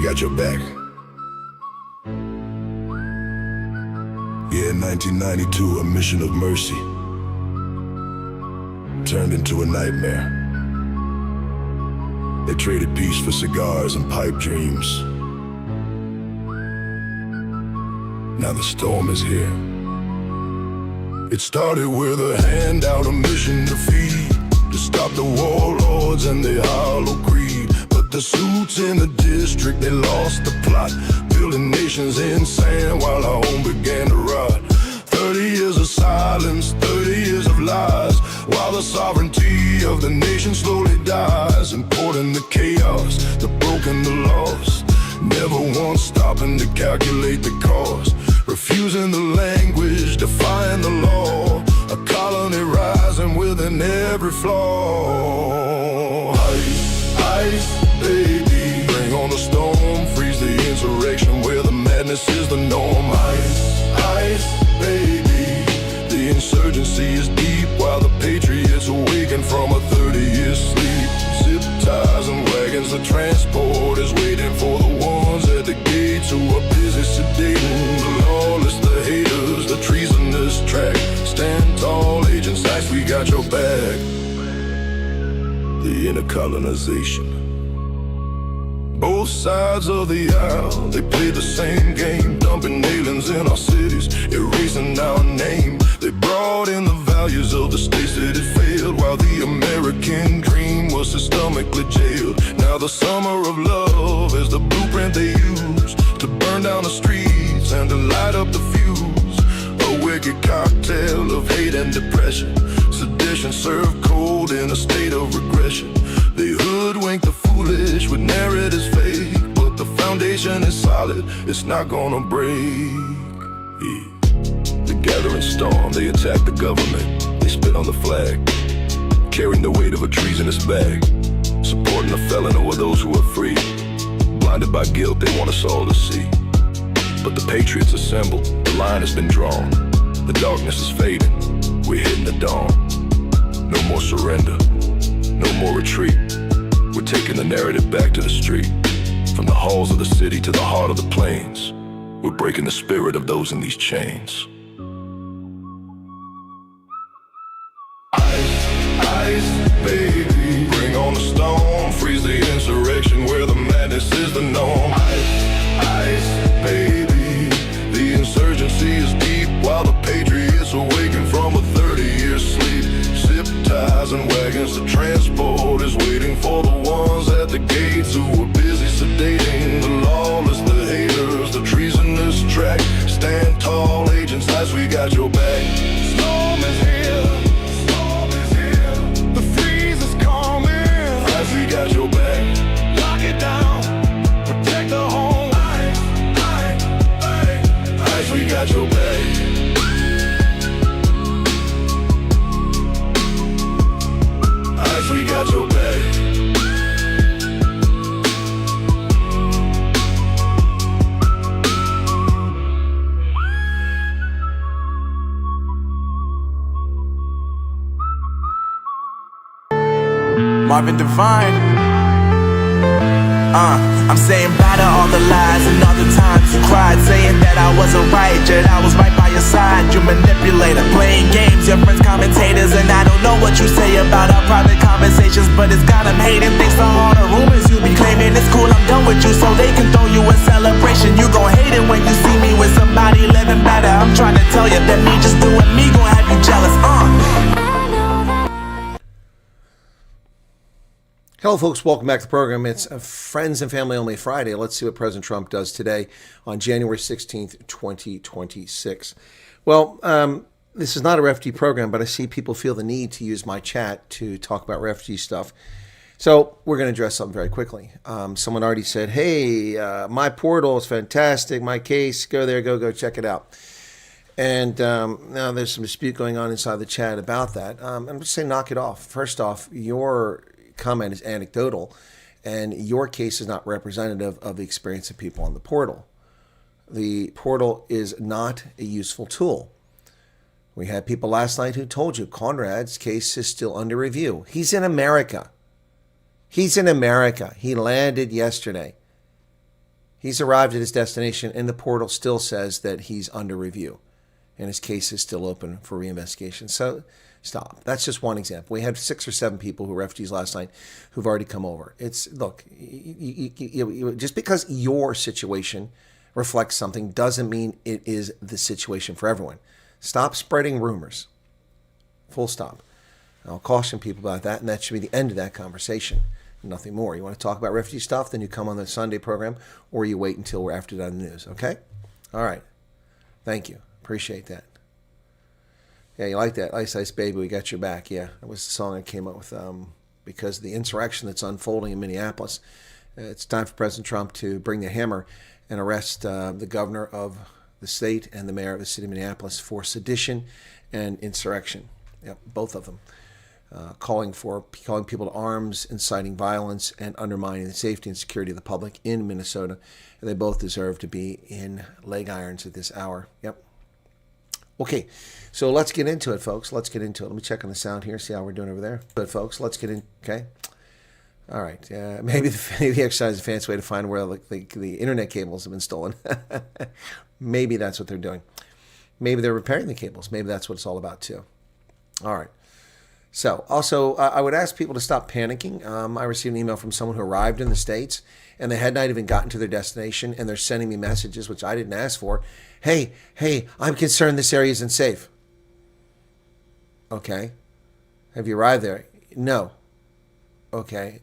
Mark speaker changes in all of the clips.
Speaker 1: got your back. Yeah, in 1992, a mission of mercy turned into a nightmare. They traded peace for cigars and pipe dreams. Now the storm is here. It started with a handout, a mission to feed, to stop the warlords and their hollow greed. But the suits in the district, they lost the plot, building nations in sand while our home began to rot. 30 years of silence, 30 years of lies, while the sovereignty of the nation slowly dies. Importing the chaos, the broken, the lost, never once stopping to calculate the cost. Refusing the language, defying the law, a colony rising within every flaw. Ice, ice, baby, bring on the storm, freeze the insurrection where the madness is the norm. Ice, ice, baby, the insurgency is deep while the patriots awaken from a 30-year sleep. Zip ties and wagons, the transport is waiting for the ones at the gates who are busy sedating the lawless, the haters, the treasonous track. Stand tall, Agent Sykes, we got your back. The inner colonization. Both sides of the aisle, they play the same game, dumping aliens in our cities, erasing our name. They brought in the values of the states that had failed, while the American dream was systemically jailed. Now the summer of love is the blueprint they use to burn down the streets and to light up the fuse. A wicked cocktail of hate and depression, sedition served cold in a state of regression. They hoodwink the foolish with narratives fake, but the foundation is solid, it's not gonna break. Yeah. The gathering storm, they attack the government, they spit on the flag, carrying the weight of a treasonous bag, supporting the felon over those who are free. Blinded by guilt, they want us all to see. But the patriots assemble, the line has been drawn. The darkness is fading, we're hitting the dawn. No more surrender, no more retreat. We're taking the narrative back to the street. From the halls of the city to the heart of the plains, we're breaking the spirit of those in these chains. Ice, ice, baby, bring on the storm, freeze the insurrection where the madness is the norm. Ice, ice, baby, the insurgency is deep while the patriots awaken from a 30-year sleep. Zip ties and wagons, the transport is waiting for the ones at the gates who are busy sedating the lawless, the haters, the treasonous track. Stand tall, Agent Sykes, we got your back. Storm is here, storm is here, the freeze is coming. Sykes, we got your back. Lock it down, protect the home. Ice, ice, ice, Sykes, we got your back. We got your back.
Speaker 2: Marvin Divine. I'm saying bye to all the lies and all the times you cried, saying that I wasn't right, yet I was right by your side. You manipulator, playing games, your friends commentators, and I don't know what you say about our private conversations, but it's got them hating. Thanks to all the rumors you be claiming. It's cool, I'm done with you, so they can throw you a celebration. You gon' hate it when you see me with somebody living better. I'm trying to tell you that me just doing me gon' have you jealous.
Speaker 3: Hello folks, welcome back to the program. It's a Friends and Family Only Friday. Let's see what President Trump does today on January 16th, 2026. Well, this is not a refugee program, but I see people feel the need to use my chat to talk about refugee stuff. So we're going to address something very quickly. Someone already said, hey, my portal is fantastic, my case, go there, go check it out. And now there's some dispute going on inside the chat about that. I'm just saying knock it off. First off, your comment is anecdotal, and your case is not representative of the experience of people on the portal. The portal is not a useful tool. We had people last night who told you Conrad's case is still under review. He's in America. He's in America. He landed yesterday. He's arrived at his destination, and the portal still says that he's under review, and his case is still open for reinvestigation. So stop. That's just one example. We had 6 or 7 people who were refugees last night who've already come over. Look, just because your situation reflects something doesn't mean it is the situation for everyone. Stop spreading rumors. Full stop. I'll caution people about that, and that should be the end of that conversation. Nothing more. You want to talk about refugee stuff, then you come on the Sunday program, or you wait until we're after done the news, okay? All right. Thank you. Appreciate that. Yeah, you like that? Ice Ice Baby, we got your back. Yeah, that was the song I came up with because of the insurrection that's unfolding in Minneapolis. It's time for President Trump to bring the hammer and arrest the governor of the state and the mayor of the city of Minneapolis for sedition and insurrection. Yep, both of them. Calling people to arms, inciting violence, and undermining the safety and security of the public in Minnesota. And they both deserve to be in leg irons at this hour. Yep. Okay, so let's get into it, folks. Let's get into it. Let me check on the sound here, see how we're doing over there. Good, folks. Let's get in. Okay. All right. Maybe the exercise is a fancy way to find where the internet cables have been stolen. Maybe that's what they're doing. Maybe they're repairing the cables. Maybe that's what it's all about, too. All right. So, also, I would ask people to stop panicking. I received an email from someone who arrived in the States, and they had not even gotten to their destination, and they're sending me messages, which I didn't ask for. Hey, I'm concerned this area isn't safe. Okay. Have you arrived there? No. Okay.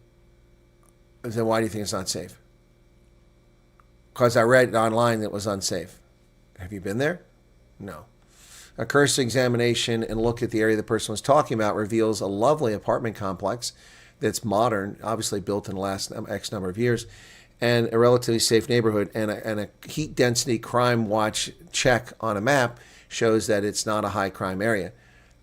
Speaker 3: Then why do you think it's not safe? Because I read online that it was unsafe. Have you been there? No. A cursory examination and look at the area the person was talking about reveals a lovely apartment complex that's modern, obviously built in the last X number of years, and a relatively safe neighborhood. And a heat density crime watch check on a map shows that it's not a high crime area.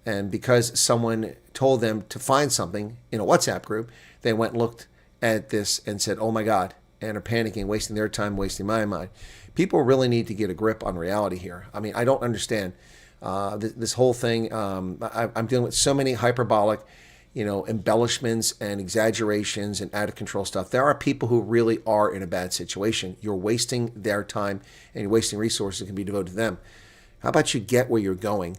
Speaker 3: And because someone told them to find something in a WhatsApp group, they went and looked at this and said, oh my God, and are panicking, wasting their time, wasting my mind. People really need to get a grip on reality here. I mean, I don't understand. This whole thing, I'm dealing with so many hyperbolic, embellishments and exaggerations and out of control stuff. There are people who really are in a bad situation. You're wasting their time and you're wasting resources that can be devoted to them. How about you get where you're going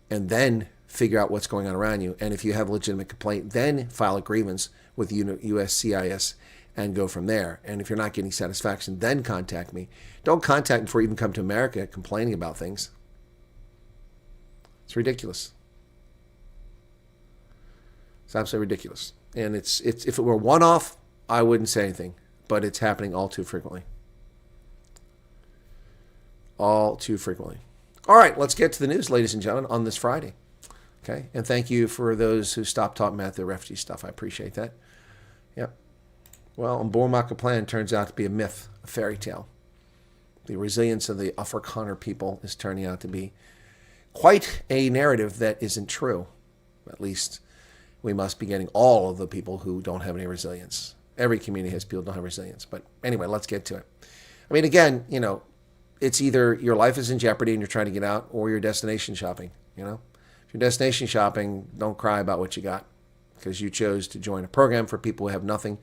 Speaker 3: and then figure out what's going on around you? And if you have a legitimate complaint, then file a grievance with USCIS and go from there. And if you're not getting satisfaction, then contact me. Don't contact me before you even come to America complaining about things. It's ridiculous. It's absolutely ridiculous. And it's if it were one-off, I wouldn't say anything. But it's happening all too frequently. All too frequently. All right, let's get to the news, ladies and gentlemen, on this Friday. Okay, and thank you for those who stopped talking about the refugee stuff. I appreciate that. Yep. Well, Mbormaka plan turns out to be a myth, a fairy tale. The resilience of the Afrikaner people is turning out to be quite a narrative that isn't true. At least we must be getting all of the people who don't have any resilience. Every community has people who don't have resilience. But anyway, let's get to it. I mean, again, it's either your life is in jeopardy and you're trying to get out, or you're destination shopping. If you're destination shopping, don't cry about what you got, because you chose to join a program for people who have nothing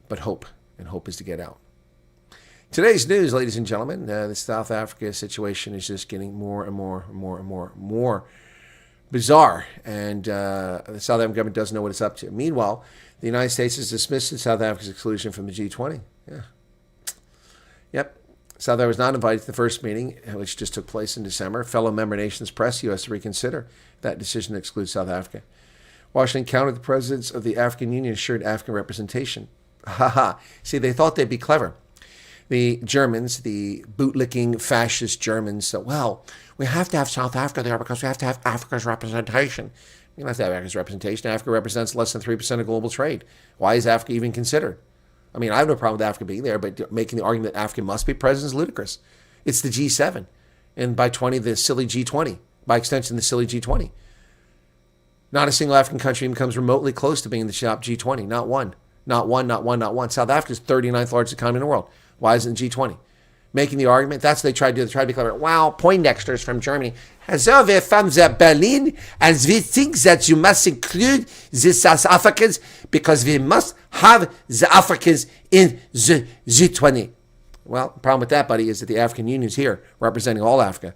Speaker 3: but hope, and hope is to get out. Today's news, ladies and gentlemen, the South Africa situation is just getting more and more bizarre, and the South African government doesn't know what it's up to. Meanwhile, the United States has dismissed South Africa's exclusion from the G20. Yeah. Yep. South Africa was not invited to the first meeting, which just took place in December. Fellow member nations pressed the U.S. to reconsider that decision to exclude South Africa. Washington countered the presidents of the African Union assured African representation. See, they thought they'd be clever. The Germans, the bootlicking fascist Germans, said, well, we have to have South Africa there because we have to have Africa's representation. You don't have to have Africa's representation. Africa represents less than 3% of global trade. Why is Africa even considered? I mean, I have no problem with Africa being there, but making the argument that Africa must be present is ludicrous. It's the G7. And by 20, the silly G20. By extension, the silly G20. Not a single African country even comes remotely close to being the top G20. Not one. Not one. South Africa's 39th largest economy in the world. Why isn't it G20? Making the argument, that's what they tried to do. They tried to be clever. Wow, Poindexter's from Germany. So we're from Berlin, and we think that you must include the South Africans because we must have the Africans in the G20. Well, the problem with that, buddy, is that the African Union's here, representing all Africa.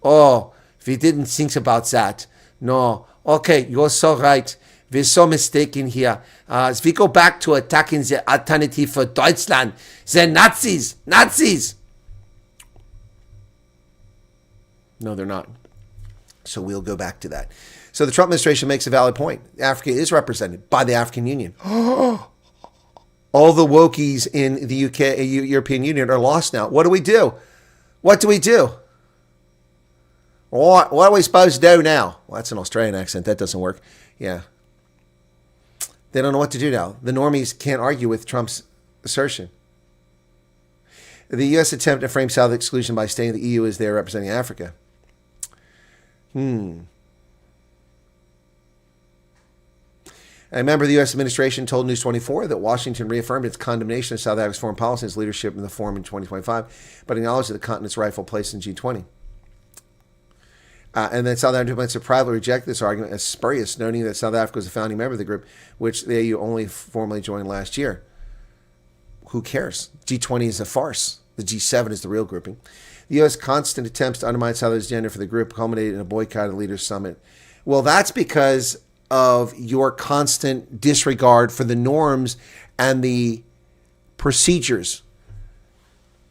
Speaker 3: Oh, we didn't think about that. No. Okay, you're so right. We're so mistaken here. If we go back to attacking the alternative for Deutschland, the Nazis. Nazis! No, they're not. So we'll go back to that. So the Trump administration makes a valid point. Africa is represented by the African Union. All the wokies in the UK, European Union are lost now. What do we do? What do we do? What are we supposed to do now? Well, that's an Australian accent. That doesn't work. Yeah. They don't know what to do now. The normies can't argue with Trump's assertion. The U.S. attempt to frame South exclusion by stating the EU is there representing Africa. A member of the U.S. administration told News 24 that Washington reaffirmed its condemnation of South Africa's foreign policy and its leadership in the forum in 2025, but acknowledged that the continent's rightful place in G20. And then South African plans to privately reject this argument as spurious, noting that South Africa was a founding member of the group, which the AU only formally joined last year. Who cares? G20 is a farce. The G7 is the real grouping. The U.S. constant attempts to undermine South Africa's agenda for the group culminated in a boycott of the Leaders Summit. Well, that's because of your constant disregard for the norms and the procedures.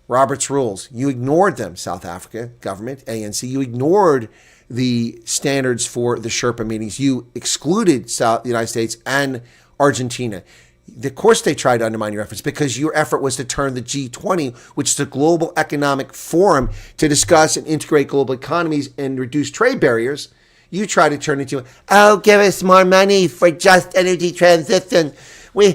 Speaker 3: Robert's rules. You ignored them, South Africa government, ANC. You ignored the standards for the Sherpa meetings. You excluded the United States and Argentina. Of course they tried to undermine your efforts because your effort was to turn the G20, which is a global economic forum to discuss and integrate global economies and reduce trade barriers. You tried to turn it into, oh, give us more money for just energy transition. We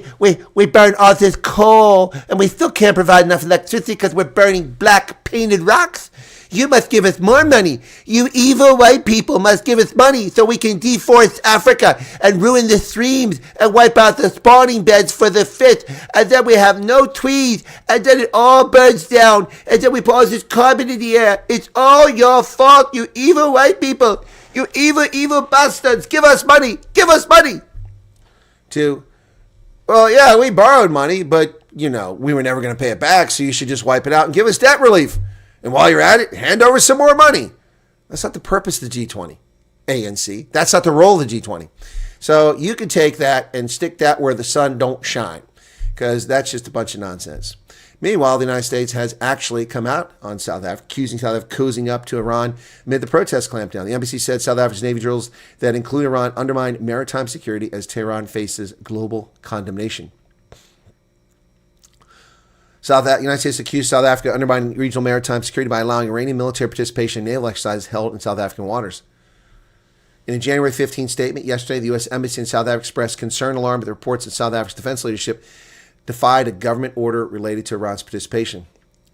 Speaker 3: burn all this coal and we still can't provide enough electricity because we're burning black painted rocks. You must give us more money. You evil white people must give us money so we can deforest Africa and ruin the streams and wipe out the spawning beds for the fish. And then we have no trees. And then it all burns down. And then we put all this carbon in the air. It's all your fault, you evil white people. You evil, evil bastards. Give us money. Give us money. Well, yeah, we borrowed money, but, we were never going to pay it back, so you should just wipe it out and give us debt relief. And while you're at it, hand over some more money. That's not the purpose of the G20, ANC. That's not the role of the G20. So you can take that and stick that where the sun don't shine, because that's just a bunch of nonsense. Meanwhile, the United States has actually come out on South Africa, accusing South Africa of cozying up to Iran amid the protest clampdown. The embassy said South Africa's Navy drills that include Iran undermine maritime security as Tehran faces global condemnation. The United States accused South Africa of undermining regional maritime security by allowing Iranian military participation in naval exercises held in South African waters. In a January 15 statement yesterday, the U.S. Embassy in South Africa expressed concern and alarm at the reports that South Africa's defense leadership defied a government order related to Iran's participation,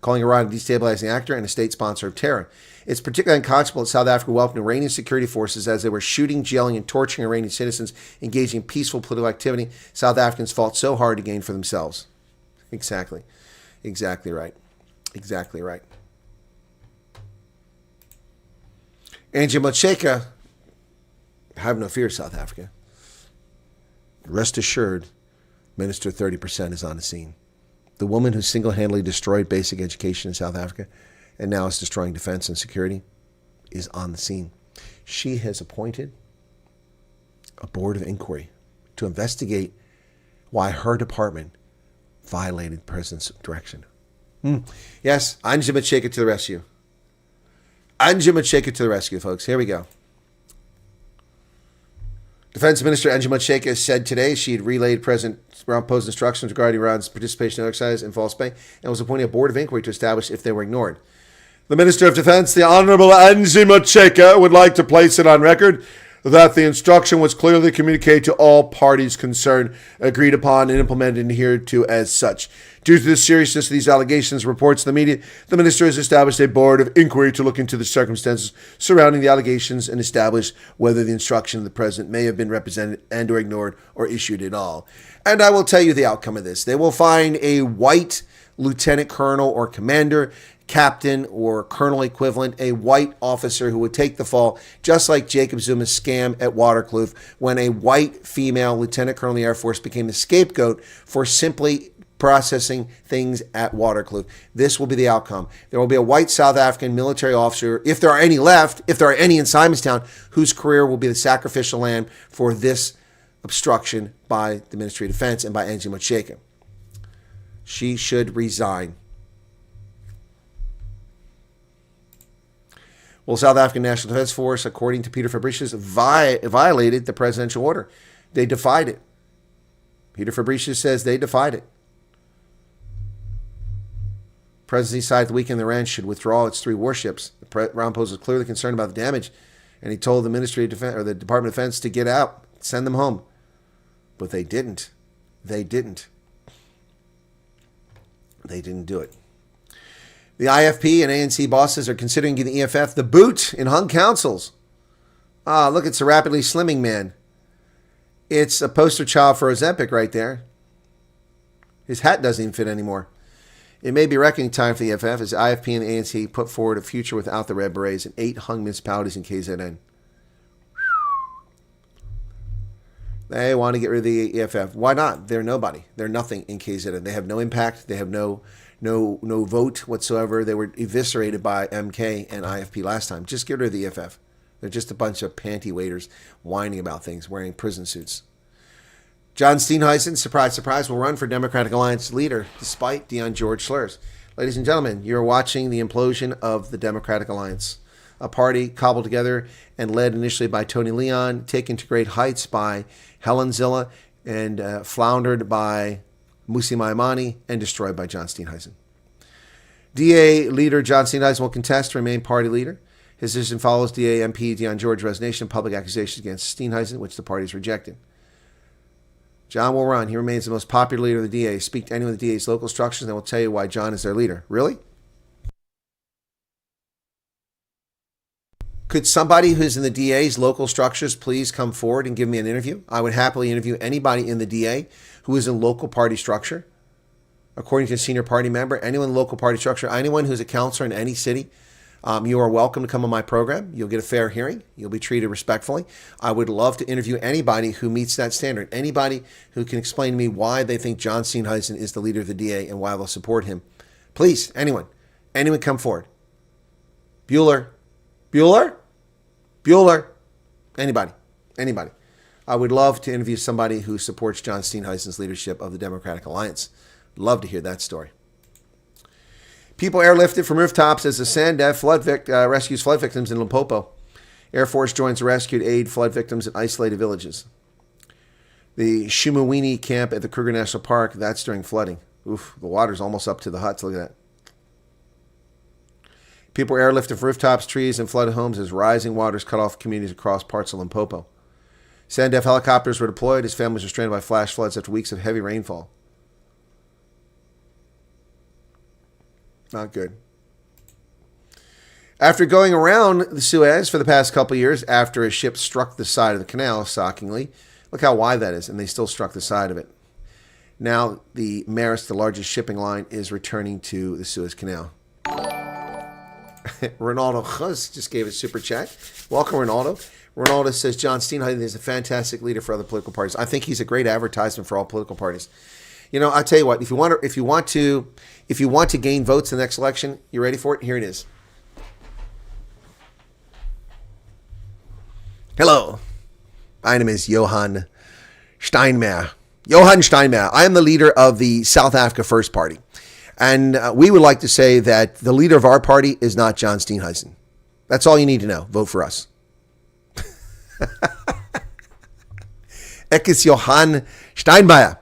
Speaker 3: calling Iran a destabilizing actor and a state sponsor of terror. It's particularly unconscionable that South Africa welcomed Iranian security forces as they were shooting, jailing, and torturing Iranian citizens engaging in peaceful political activity South Africans fought so hard to gain for themselves. Exactly right. Angie Motshekga, have no fear, South Africa. Rest assured, Minister 30% is on the scene. The woman who single-handedly destroyed basic education in South Africa and now is destroying defense and security is on the scene. She has appointed a board of inquiry to investigate why her department violated the president's direction. Yes, Angie Motshekga to the rescue. Angie Motshekga to the rescue, folks. Here we go. Defense Minister Angie Motshekga said today she had relayed President Ramaphosa's instructions regarding Iran's participation in exercise in False Bay and was appointing a board of inquiry to establish if they were ignored. The Minister of Defense, the Honorable Angie Motshekga, would like to place it on record that the instruction was clearly communicated to all parties concerned, agreed upon, and implemented and adhered to as such. Due to the seriousness of these allegations, reports to the media, the minister has established a board of inquiry to look into the circumstances surrounding the allegations and establish whether the instruction of the president may have been represented and or ignored or issued at all. And I will tell you the outcome of this. They will find a white lieutenant colonel or commander, captain or colonel equivalent, a white officer who would take the fall, just like Jacob Zuma's scam at Waterkloof when a white female lieutenant colonel of the Air Force became the scapegoat for simply processing things at Waterkloof. This will be the outcome. There will be a white South African military officer, if there are any left, if there are any in Simonstown, whose career will be the sacrificial lamb for this obstruction by the Ministry of Defense and by Angie Motshekga. She should resign. Well, South African National Defense Force, according to Peter Fabricius, violated the presidential order. They defied it. Peter Fabricius says they defied it. Presidency decided the weekend Iran should withdraw its 3 warships. The Ron Post was clearly concerned about the damage, and he told the Ministry of Defense or the Department of Defense to get out, send them home. But they didn't. They didn't. They didn't do it. The IFP and ANC bosses are considering giving the EFF the boot in hung councils. Ah, look, it's a rapidly slimming man. It's a poster child for Ozempic right there. His hat doesn't even fit anymore. It may be reckoning time for the EFF as IFP and ANC put forward a future without the Red Berets in 8 hung municipalities in KZN. They want to get rid of the EFF. Why not? They're nobody. They're nothing in KZN. They have no impact. They have no vote whatsoever. They were eviscerated by MK and IFP last time. Just get rid of the EFF. They're just a bunch of panty waiters whining about things, wearing prison suits. John Steenhuisen, surprise, surprise, will run for Democratic Alliance leader despite Dion George slurs. Ladies and gentlemen, you're watching the implosion of the Democratic Alliance, a party cobbled together and led initially by Tony Leon, taken to great heights by Helen Zilla, and floundered by Musi Maimani, and destroyed by John Steenhuisen. DA leader John Steenhuisen will contest to remain party leader. His decision follows DA MP Dion George's resignation and public accusations against Steenhuisen, which the party has rejected. John will run. He remains the most popular leader of the DA. Speak to anyone in the DA's local structures and they will tell you why John is their leader. Really? Could somebody who's in the DA's local structures please come forward and give me an interview? I would happily interview anybody in the DA who is in local party structure. According to a senior party member, anyone in local party structure, anyone who's a counselor in any city, you are welcome to come on my program. You'll get a fair hearing. You'll be treated respectfully. I would love to interview anybody who meets that standard. Anybody who can explain to me why they think John Steenhuisen is the leader of the DA and why they'll support him. Please, anyone. Anyone come forward. Bueller. Anybody. I would love to interview somebody who supports John Steenhuisen's leadership of the Democratic Alliance. Love to hear that story. People airlifted from rooftops as the SANDF rescues flood victims in Limpopo. Air Force joins the rescue to aid flood victims in isolated villages. The Shumawini camp at the Kruger National Park, that's during flooding. Oof, the water's almost up to the huts. Look at that. People are airlifted from rooftops, trees, and flooded homes as rising waters cut off communities across parts of Limpopo. SANDF helicopters were deployed as families were stranded by flash floods after weeks of heavy rainfall. Not good. After going around the Suez for the past couple of years after a ship struck the side of the canal, shockingly, look how wide that is, and they still struck the side of it. Now the Maersk, the largest shipping line, is returning to the Suez Canal. Ronaldo Khuz just gave a super chat. Welcome, Ronaldo. Ronaldo says John Steenhuisen is a fantastic leader for other political parties. I think he's a great advertisement for all political parties. You know, I tell you what, if you want to gain votes in the next election, you ready for it? Here it is. Hello, my name is Johan Steinmeier. I am the leader of the South Africa First Party. And we would like to say that the leader of our party is not John Steenhuisen. That's all you need to know. Vote for us. Ek is Johan Steinmeier.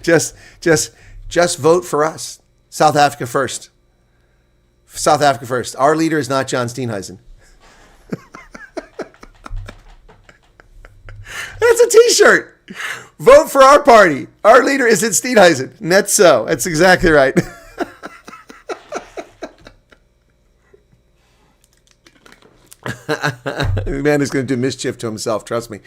Speaker 3: Just vote for us. South Africa first. South Africa first. Our leader is not John Steenhuisen. That's a t-shirt. Vote for our party. Our leader isn't Steenhuisen. And that's so. That's exactly right. The man is going to do mischief to himself. Trust me.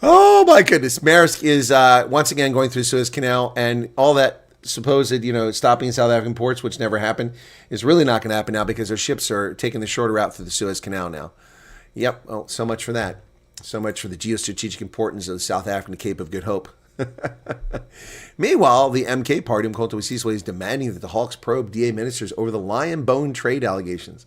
Speaker 3: Oh my goodness. Maersk is once again going through Suez Canal, and all that supposed, stopping South African ports, which never happened, is really not going to happen now because their ships are taking the shorter route through the Suez Canal now. Yep. Oh, so much for that. So much for the geostrategic importance of the South African Cape of Good Hope. Meanwhile, the MK party, Mkoto Wisiswa, is demanding that the Hawks probe DA ministers over the lion bone trade allegations.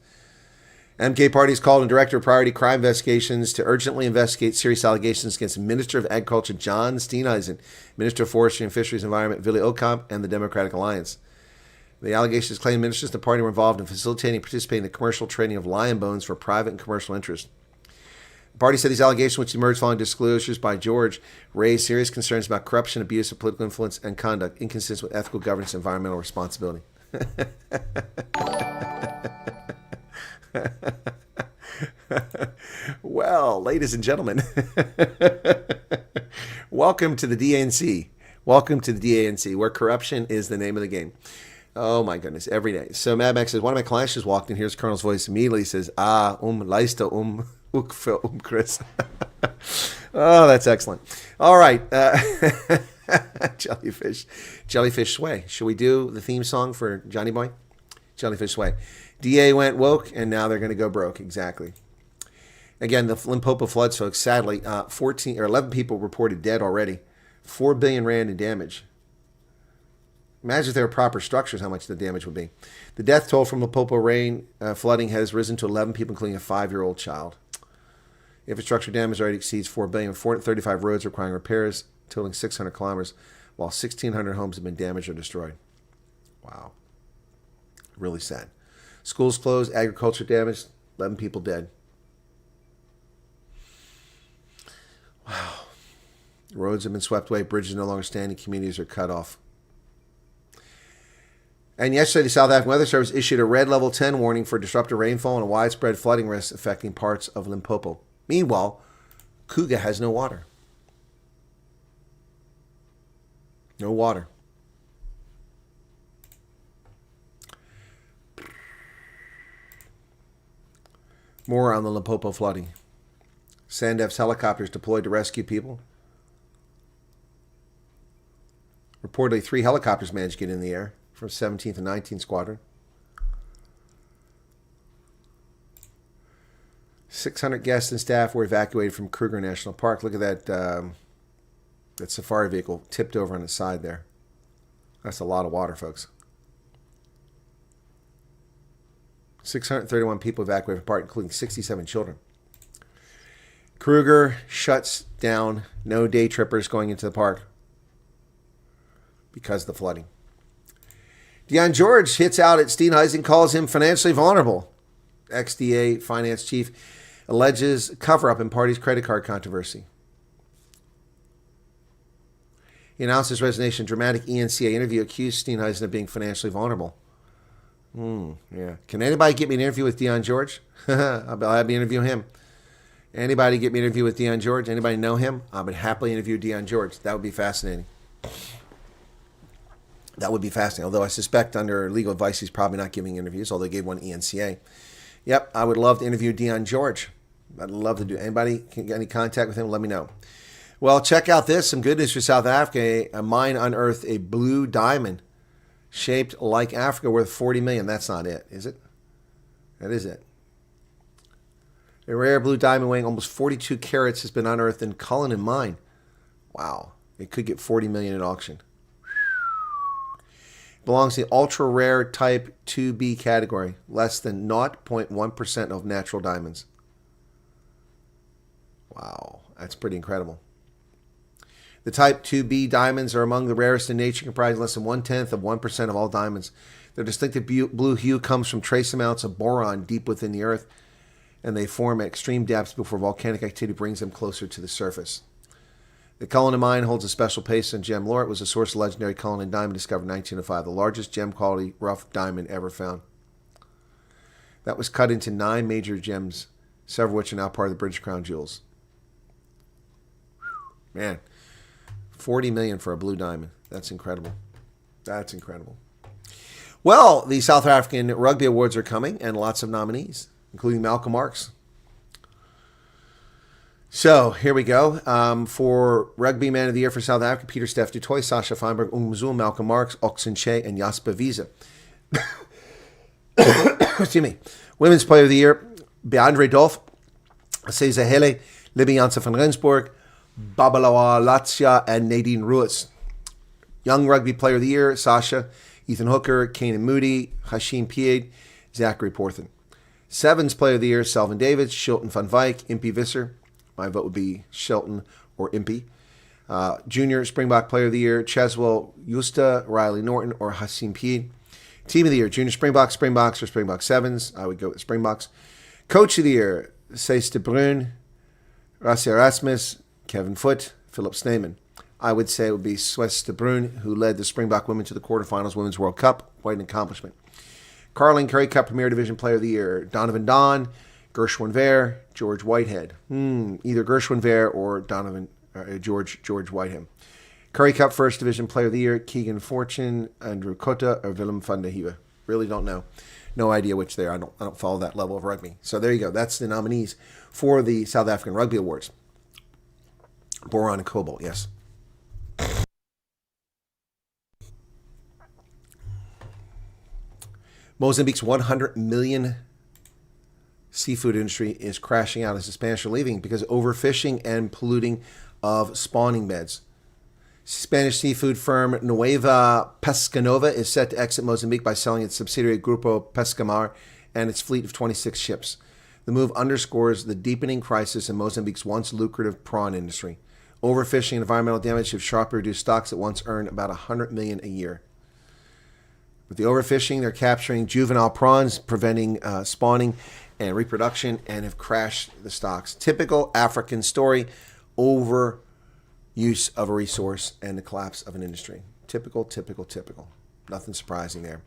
Speaker 3: MK party has called on Director of Priority Crime Investigations to urgently investigate serious allegations against Minister of Agriculture John Steenhuisen, Minister of Forestry and Fisheries and Environment Willy Okamp, and the Democratic Alliance. The allegations claim ministers of the party were involved in facilitating and participating in the commercial trading of lion bones for private and commercial interest. The party said these allegations, which emerged following disclosures by George, raised serious concerns about corruption, abuse of political influence, and conduct inconsistent with ethical governance and environmental responsibility. Well, ladies and gentlemen, welcome to the DNC. Welcome to the DANC, where corruption is the name of the game. Oh my goodness, every day. So Mad Max says, one of my clients just walked in, here's Colonel's voice immediately, says, leiste, Chris. Oh, that's excellent. All right. Jellyfish Sway. Should we do the theme song for Johnny Boy? Jellyfish Sway. DA went woke, and now they're going to go broke. Exactly. Again, the Limpopo floods, folks, sadly, 11 people reported dead already. 4 billion rand in damage. Imagine if there were proper structures, how much the damage would be. The death toll from Limpopo rain flooding has risen to 11 people, including a 5-year-old child. Infrastructure damage already exceeds 4 billion. 435 roads requiring repairs, totaling 600 kilometers, while 1,600 homes have been damaged or destroyed. Wow. Really sad. Schools closed, agriculture damaged, 11 people dead. Wow. Roads have been swept away, bridges no longer standing, communities are cut off. And yesterday, the South African Weather Service issued a red level 10 warning for disruptive rainfall and a widespread flooding risk affecting parts of Limpopo. Meanwhile, Kuga has no water. No water. More on the Limpopo flooding. SANDF's helicopters deployed to rescue people. Reportedly, 3 helicopters managed to get in the air from 17th and 19th Squadron. 600 guests and staff were evacuated from Kruger National Park. Look at that that safari vehicle tipped over on the side there. That's a lot of water, folks. 631 people evacuated from the park, including 67 children. Kruger shuts down. No day trippers going into the park because of the flooding. Dion George hits out at Steenhuisen, calls him financially vulnerable. Ex-DA finance chief alleges cover-up in party's credit card controversy. He announced his resignation. Dramatic ENCA interview accused Steenhuisen of being financially vulnerable. Yeah. Can anybody get me an interview with Dion George? I'll be interviewing him. Anybody get me an interview with Dion George? Anybody know him? I would happily interview Dion George. That would be fascinating. That would be fascinating. Although I suspect under legal advice he's probably not giving interviews, although they gave one ENCA. Yep, I would love to interview Dion George. I'd love to do. Anybody can get any contact with him? Let me know. Well, check out this. Some good news for South Africa. A mine unearthed a blue diamond shaped like Africa worth 40 million. That's not it, is it? That is it. A rare blue diamond weighing almost 42 carats has been unearthed in colonial mine. Wow. It could get 40 million at auction. Belongs to the ultra rare type 2B category, less than 0.1% of natural diamonds. Wow, that's pretty incredible. The type 2B diamonds are among the rarest in nature, comprising less than 0.1% of all diamonds. Their distinctive blue hue comes from trace amounts of boron deep within the earth, and they form at extreme depths before volcanic activity brings them closer to the surface. The Cullinan mine holds a special place in gem lore. It was a source of legendary Cullinan diamond discovered in 1905, the largest gem-quality rough diamond ever found. That was cut into 9 major gems, several of which are now part of the British Crown Jewels. Man, 40 million for a blue diamond. That's incredible. That's incredible. Well, the South African Rugby Awards are coming, and lots of nominees, including Malcolm Marx. So, here we go. For Rugby Man of the Year for South Africa, Peter Steph du Toit, Sasha Feinberg, Umzul, Malcolm Marx, Oxen Che, and Jasper Wiese. Excuse me. Women's Player of the Year, Beandre Dolph, Cesar Hele, Libby Janssen van Rensburg, Babalawa Latsya, and Nadine Ruiz. Young Rugby Player of the Year, Sasha, Ethan Hooker, Kanan Moody, Hashim Pied, Zachary Porthen. Sevens Player of the Year, Selvin Davids, Shilton van Wyk, Impey Visser. My vote would be Shilton or Impey. Junior Springbok Player of the Year, Cheswell Justa, Riley Norton, or Hashim Pied. Team of the Year, Junior Springboks, Springboks, or Springbok Sevens. I would go with Springboks. Coach of the Year, Cees de Bruin, Rassi Erasmus, Kevin Foote, Philip Sneeman. I would say it would be Cees de Bruin, who led the Springbok women to the quarterfinals Women's World Cup. Quite an accomplishment. Carling Currie Cup Premier Division Player of the Year, Donovan Don, Gershwin Ver, George Whitehead. Either Gershwin Ver or George Whitehead. Currie Cup First Division Player of the Year, Keegan Fortune, Andrew Kota, or Willem van der Heewe. Really don't know. No idea which they are. I don't follow that level of rugby. So there you go. That's the nominees for the South African Rugby Awards. Boron and Cobalt, yes. Mozambique's 100 million seafood industry is crashing out as the Spanish are leaving because of overfishing and polluting of spawning beds. Spanish seafood firm Nueva Pescanova is set to exit Mozambique by selling its subsidiary Grupo Pescamar and its fleet of 26 ships. The move underscores the deepening crisis in Mozambique's once lucrative prawn industry. Overfishing and environmental damage have sharply reduced stocks that once earned about $100 million a year. With the overfishing, they're capturing juvenile prawns, preventing spawning and reproduction, and have crashed the stocks. Typical African story, overuse of a resource and the collapse of an industry. Typical. Nothing surprising there.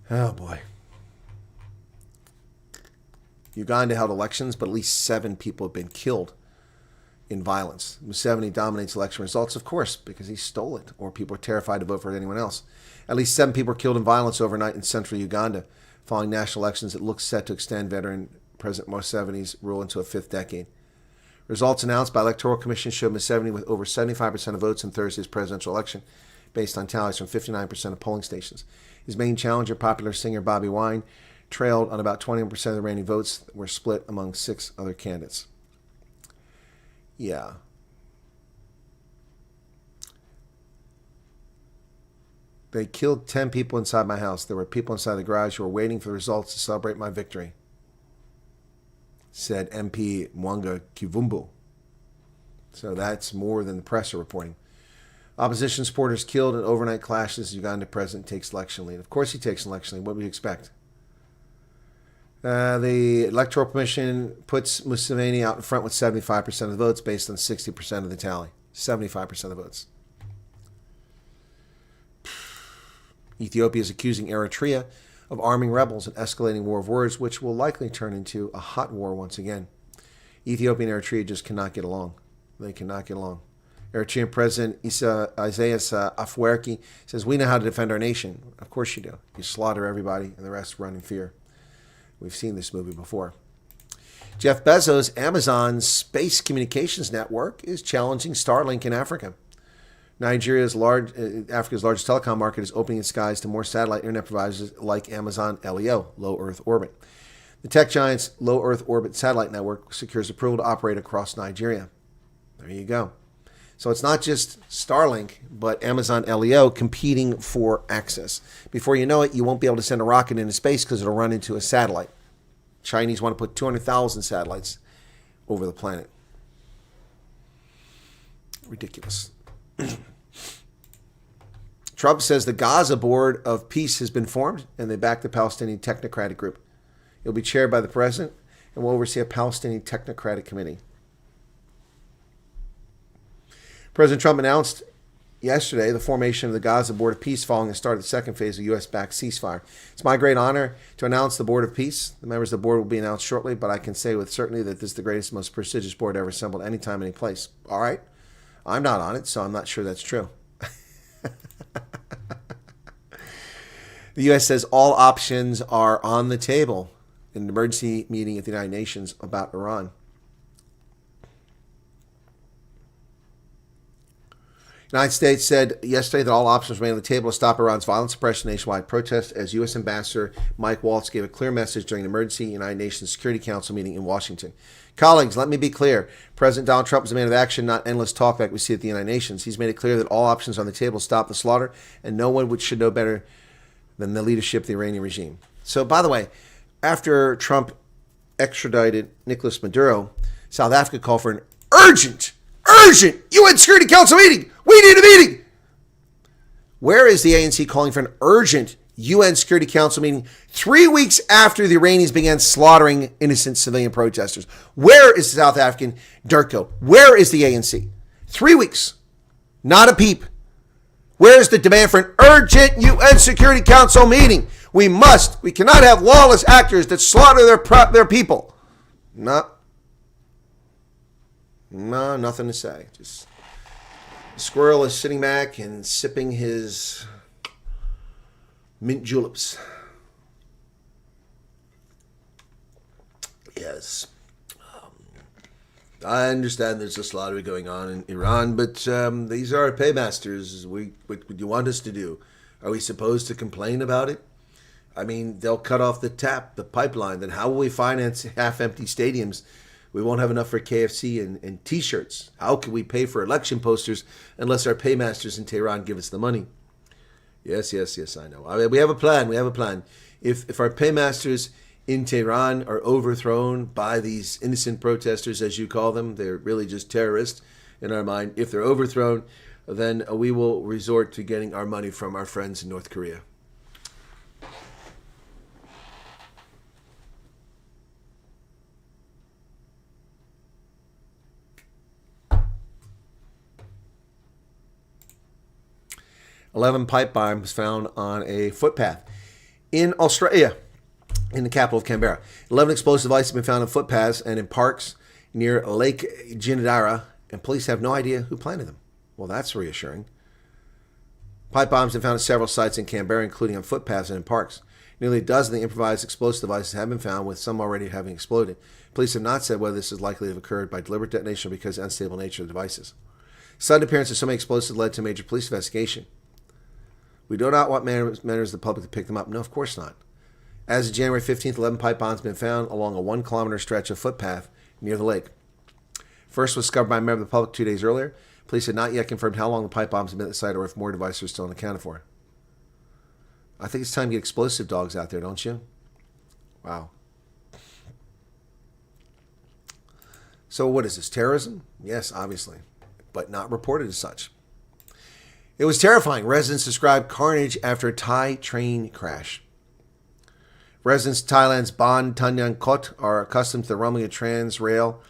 Speaker 3: Oh, boy. Uganda held elections, but at least 7 people have been killed in violence. Museveni dominates election results, of course, because he stole it, or people are terrified to vote for anyone else. At least 7 people were killed in violence overnight in central Uganda, following national elections that look set to extend veteran President Museveni's rule into a 5th decade. Results announced by Electoral Commission showed Museveni with over 75% of votes in Thursday's presidential election, based on tallies from 59% of polling stations. His main challenger, popular singer Bobby Wine, trailed on about 21% of the remaining votes that were split among 6 other candidates. Yeah. They killed 10 people inside my house. There were people inside the garage who were waiting for the results to celebrate my victory, said MP Mwanga Kivumbu. So that's more than the press are reporting. Opposition supporters killed in overnight clashes. Uganda president takes election lead. Of course he takes election lead. What would you expect? The Electoral Commission puts Museveni out in front with 75% of the votes based on 60% of the tally. 75% of the votes. Ethiopia is accusing Eritrea of arming rebels and escalating war of words, which will likely turn into a hot war once again. Ethiopia and Eritrea just cannot get along. They cannot get along. Eritrean President Isaias Afwerki says, "We know how to defend our nation." Of course you do. You slaughter everybody and the rest run in fear. We've seen this movie before. Jeff Bezos' Amazon Space Communications Network is challenging Starlink in Africa. Africa's largest telecom market is opening its skies to more satellite internet providers like Amazon LEO, Low Earth Orbit. The tech giant's Low Earth Orbit satellite network secures approval to operate across Nigeria. There you go. So it's not just Starlink, but Amazon LEO competing for access. Before you know it, you won't be able to send a rocket into space because it'll run into a satellite. Chinese want to put 200,000 satellites over the planet. Ridiculous. Trump says the Gaza Board of Peace has been formed, and they back the Palestinian Technocratic Group. It will be chaired by the president and will oversee a Palestinian Technocratic Committee. President Trump announced yesterday the formation of the Gaza Board of Peace following the start of the second phase of U.S.-backed ceasefire. It's my great honor to announce the Board of Peace. The members of the board will be announced shortly, but I can say with certainty that this is the greatest, most prestigious board ever assembled anytime, any place. All right? I'm not on it, so I'm not sure that's true. The U.S. says all options are on the table in an emergency meeting at the United Nations about Iran. The United States said yesterday that all options remain on the table to stop Iran's violent suppression of nationwide protests as U.S. Ambassador Mike Waltz gave a clear message during an emergency United Nations Security Council meeting in Washington. Colleagues, let me be clear. President Donald Trump is a man of action, not endless talk like we see at the United Nations. He's made it clear that all options are on the table to stop the slaughter, and no one should know better than the leadership of the Iranian regime. So, by the way, after Trump extradited Nicolas Maduro, South Africa called for an urgent UN Security Council meeting. We need a meeting. Where is the ANC calling for an urgent UN Security Council meeting 3 weeks after the Iranians began slaughtering innocent civilian protesters? Where is the South African DIRCO? Where is the ANC? 3 weeks. Not a peep. Where is the demand for an urgent UN Security Council meeting? We cannot have lawless actors that slaughter their people. No, nothing to say. Just the squirrel is sitting back and sipping his mint juleps. Yes. I understand there's a slaughter going on in Iran, but these are our paymasters. What do you want us to do? Are we supposed to complain about it? I mean, they'll cut off the pipeline. Then how will we finance half-empty stadiums? We won't have enough for KFC and T-shirts. How can we pay for election posters unless our paymasters in Tehran give us the money? Yes, I know. I mean, we have a plan. If our paymasters in Tehran are overthrown by these innocent protesters, as you call them, they're really just terrorists in our mind. If they're overthrown, then we will resort to getting our money from our friends in North Korea. Eleven pipe bombs found on a footpath in Australia, in the capital of Canberra. 11 explosive devices have been found on footpaths and in parks near Lake Ginninderra, and police have no idea who planted them. Well, that's reassuring. Pipe bombs have been found at several sites in Canberra, including on footpaths and in parks. Nearly a dozen of the improvised explosive devices have been found, with some already having exploded. Police have not said whether this is likely to have occurred by deliberate detonation or because of the unstable nature of the devices. Sudden appearance of so many explosives led to a major police investigation. We do not want members of the public to pick them up. No, of course not. As of January 15th, 11 pipe bombs have been found along a 1 kilometer stretch of footpath near the lake. First was discovered by a member of the public 2 days earlier. Police had not yet confirmed how long the pipe bombs had been at the site or if more devices are still unaccounted for. I think it's time to get explosive dogs out there, don't you? Wow. So what is this, terrorism? Yes, obviously, but not reported as such. It was terrifying. Residents described carnage after a Thai train crash. Residents of Thailand's Ban Tanyan Kot are accustomed to the rumbling of Transrail.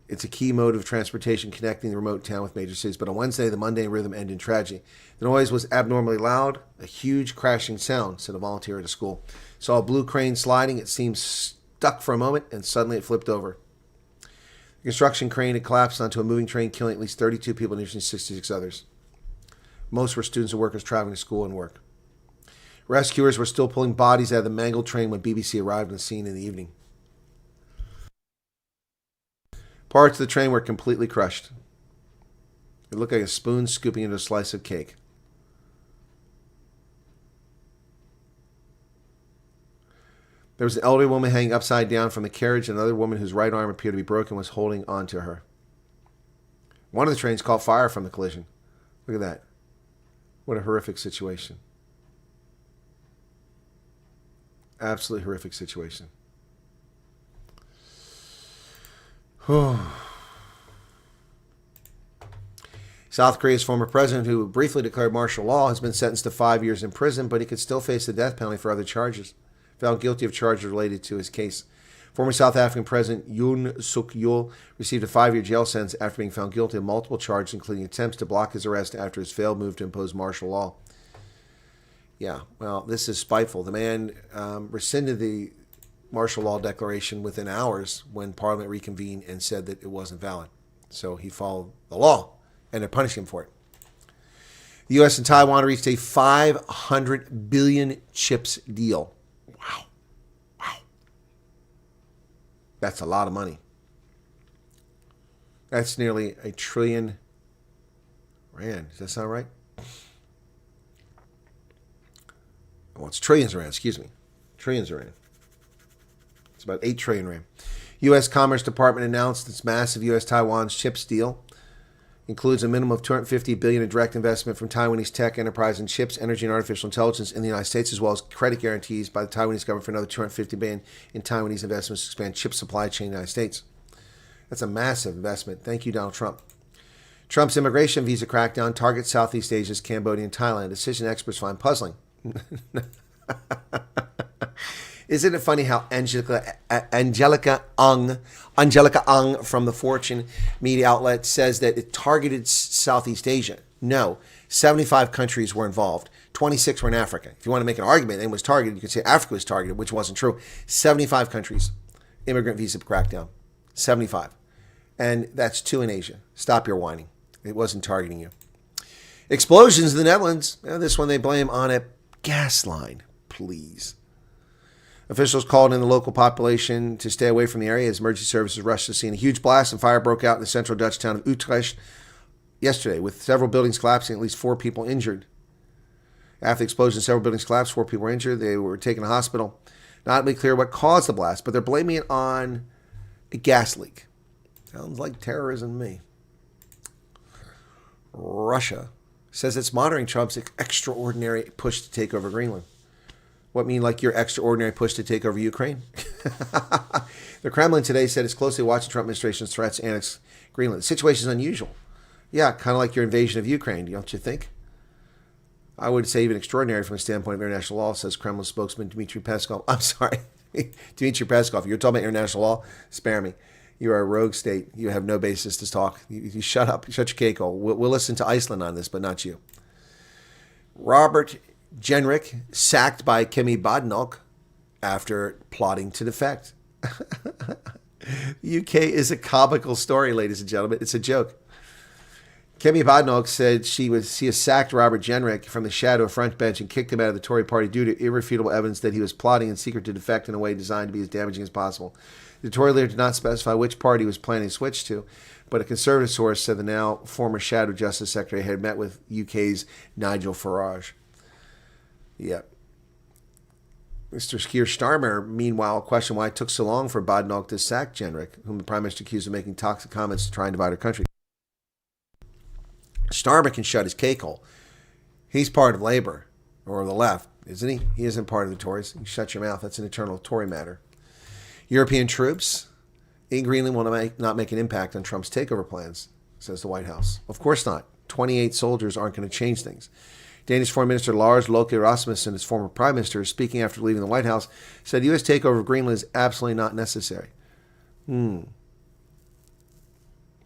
Speaker 3: It's a key mode of transportation connecting the remote town with major cities. But on Wednesday, the mundane rhythm ended in tragedy. The noise was abnormally loud, a huge crashing sound, said a volunteer at a school. Saw a blue crane sliding. It seemed stuck for a moment, and suddenly it flipped over. The construction crane had collapsed onto a moving train, killing at least 32 people and injuring 66 others. Most were students and workers traveling to school and work. Rescuers were still pulling bodies out of the mangled train when BBC arrived on the scene in the evening. Parts of the train were completely crushed. It looked like a spoon scooping into a slice of cake. There was an elderly woman hanging upside down from the carriage, and another woman whose right arm appeared to be broken was holding on to her. One of the trains caught fire from the collision. Look at that. What a horrific situation. Absolutely horrific situation. South Korea's former president, who briefly declared martial law, has been sentenced to 5 years in prison, but he could still face the death penalty for other charges. Found guilty of charges related to his case. Former South African President Yoon Suk Yeol received a 5-year jail sentence after being found guilty of multiple charges, including attempts to block his arrest after his failed move to impose martial law. Yeah, well, this is spiteful. The man rescinded the martial law declaration within hours when Parliament reconvened and said that it wasn't valid. So he followed the law, and they're punishing him for it. The U.S. and Taiwan reached a 500 billion chips deal. Wow. That's a lot of money. That's nearly $1 trillion Rand. Does that sound right? Well, it's trillions of rand, excuse me. Trillions of rand. It's about 8 trillion rand. U.S. Commerce Department announced its massive U.S.-Taiwan chips deal. Includes a minimum of $250 billion in direct investment from Taiwanese tech enterprise in chips, energy, and artificial intelligence in the United States, as well as credit guarantees by the Taiwanese government for another $250 billion in Taiwanese investments to expand chip supply chain in the United States. That's a massive investment. Thank you, Donald Trump. Trump's immigration visa crackdown targets Southeast Asia's Cambodia and Thailand. Decision experts find puzzling. Isn't it funny how Angelica Ung from the Fortune media outlet says that it targeted Southeast Asia? No, 75 countries were involved. 26 were in Africa. If you want to make an argument, it was targeted, you could say Africa was targeted, which wasn't true. 75 countries, immigrant visa crackdown. 75. And that's 2 in Asia. Stop your whining. It wasn't targeting you. Explosions in the Netherlands. This one they blame on a gas line. Please. Officials called in the local population to stay away from the area as emergency services rushed to the scene. A huge blast and fire broke out in the central Dutch town of Utrecht yesterday, with several buildings collapsing, at least 4 people injured. After the explosion, several buildings collapsed, 4 people were injured. They were taken to hospital. Not really clear what caused the blast, but they're blaming it on a gas leak. Sounds like terrorism to me. Russia says it's monitoring Trump's extraordinary push to take over Greenland. What mean like your extraordinary push to take over Ukraine? The Kremlin today said it's closely watching Trump administration's threats to annex Greenland. The situation is unusual. Yeah, kind of like your invasion of Ukraine, don't you think? I would say even extraordinary from the standpoint of international law, says Kremlin spokesman Dmitry Peskov. I'm sorry, Dmitry Peskov. You're talking about international law? Spare me. You are a rogue state. You have no basis to talk. You shut up. Shut your cake hole. We'll listen to Iceland on this, but not you. Robert Jenrick sacked by Kemi Badenoch after plotting to defect. UK is a comical story, ladies and gentlemen. It's a joke. Kemi Badenoch said she has sacked Robert Jenrick from the shadow of front bench and kicked him out of the Tory party due to irrefutable evidence that he was plotting in secret to defect in a way designed to be as damaging as possible. The Tory leader did not specify which party he was planning to switch to, but a Conservative source said the now former Shadow Justice Secretary had met with UK's Nigel Farage. Yep. Mr. Keir Starmer, meanwhile, questioned why it took so long for Badenoch to sack Jenrick, whom the Prime Minister accused of making toxic comments to try and divide our country. Starmer can shut his cake hole. He's part of Labour, or the left, isn't he? He isn't part of the Tories. You shut your mouth. That's an eternal Tory matter. European troops in Greenland will not make an impact on Trump's takeover plans, says the White House. Of course not. 28 soldiers aren't going to change things. Danish Foreign Minister Lars Løkke Rasmussen, his former Prime Minister, speaking after leaving the White House, said U.S. takeover of Greenland is absolutely not necessary. But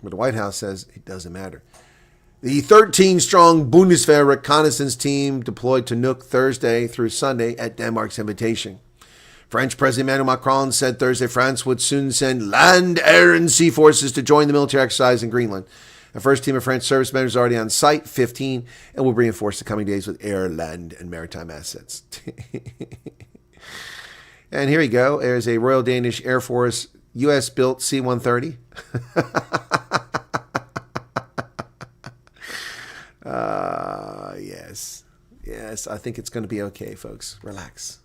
Speaker 3: the White House says it doesn't matter. The 13-strong Bundeswehr reconnaissance team deployed to Nuuk Thursday through Sunday at Denmark's invitation. French President Emmanuel Macron said Thursday France would soon send land, air, and sea forces to join the military exercise in Greenland. The first team of French service members is already on site, 15, and will be reinforced the coming days with air, land, and maritime assets. And here we go. There's a Royal Danish Air Force U.S.-built C-130. Yes, I think it's going to be okay, folks. Relax.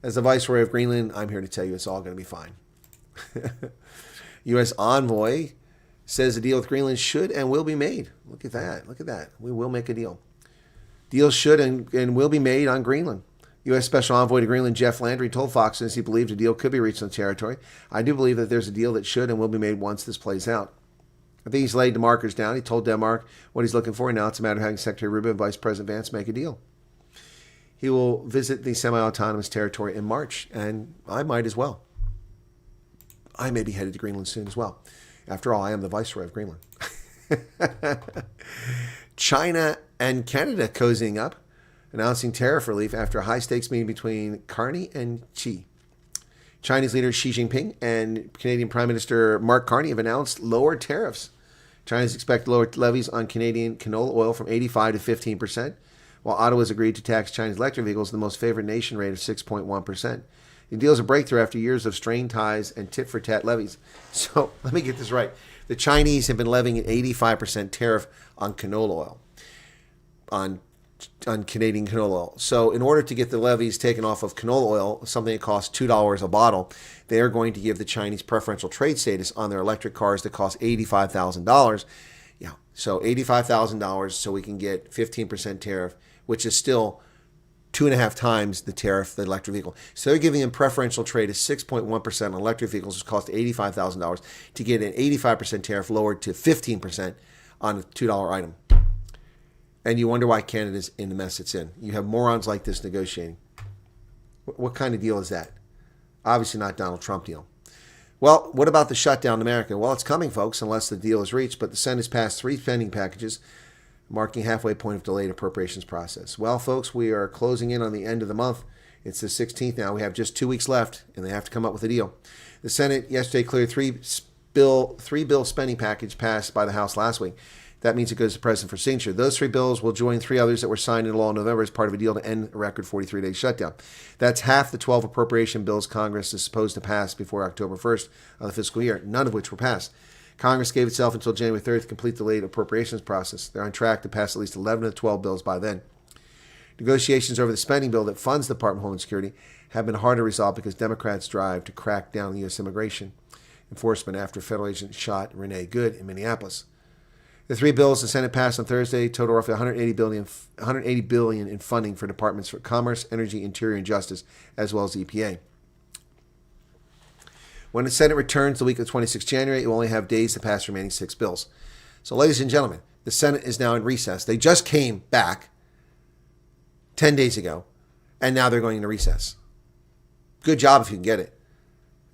Speaker 3: As the Viceroy of Greenland, I'm here to tell you it's all going to be fine. U.S. envoy says a deal with Greenland should and will be made. Look at that. We will make a deal. Deals should and will be made on Greenland. U.S. Special Envoy to Greenland Jeff Landry told Fox News he believed a deal could be reached on the territory. I do believe that there's a deal that should and will be made once this plays out. I think he's laid the markers down. He told Denmark what he's looking for. Now it's a matter of having Secretary Rubio and Vice President Vance make a deal. He will visit the semi-autonomous territory in March, and I might as well. I may be headed to Greenland soon as well. After all, I am the Viceroy of Greenland. China and Canada cozying up, announcing tariff relief after a high-stakes meeting between Carney and Xi. Chinese leader Xi Jinping and Canadian Prime Minister Mark Carney have announced lower tariffs. China's expect lower levies on Canadian canola oil from 85% to 15%, while Ottawa's agreed to tax Chinese electric vehicles at the most favored nation rate of 6.1%. The deal is a breakthrough after years of strained ties and tit-for-tat levies. So let me get this right. The Chinese have been levying an 85% tariff on canola oil, on Canadian canola oil. So in order to get the levies taken off of canola oil, something that costs $2 a bottle, they are going to give the Chinese preferential trade status on their electric cars that cost $85,000. Yeah, so $85,000 so we can get 15% tariff, which is still 2.5 times the tariff the electric vehicle. So they're giving them preferential trade of 6.1% on electric vehicles, which cost $85,000, to get an 85% tariff lowered to 15% on a $2 item. And you wonder why Canada's in the mess it's in. You have morons like this negotiating. What kind of deal is that? Obviously not Donald Trump deal. Well, what about the shutdown in America? Well, it's coming, folks, unless the deal is reached. But the Senate has passed 3 spending packages, marking halfway point of delayed appropriations process. Well, folks, we are closing in on the end of the month. It's the 16th now. We have just 2 weeks left, and they have to come up with a deal. The Senate yesterday cleared three bill spending package passed by the House last week. That means it goes to the President for signature. Those 3 bills will join 3 others that were signed into law in November as part of a deal to end a record 43-day shutdown. That's half the 12 appropriation bills Congress is supposed to pass before October 1st of the fiscal year, none of which were passed. Congress gave itself until January 3rd to complete the delayed appropriations process. They're on track to pass at least 11 of the 12 bills by then. Negotiations over the spending bill that funds the Department of Homeland Security have been hard to resolve because Democrats' drive to crack down on U.S. immigration enforcement after a federal agent shot Renee Good in Minneapolis. The 3 bills the Senate passed on Thursday total roughly $180 billion in funding for departments for Commerce, Energy, Interior, and Justice, as well as the EPA. When the Senate returns the week of 26 January, it will only have days to pass the remaining 6 bills. So, ladies and gentlemen, the Senate is now in recess. They just came back 10 days ago, and now they're going into recess. Good job if you can get it.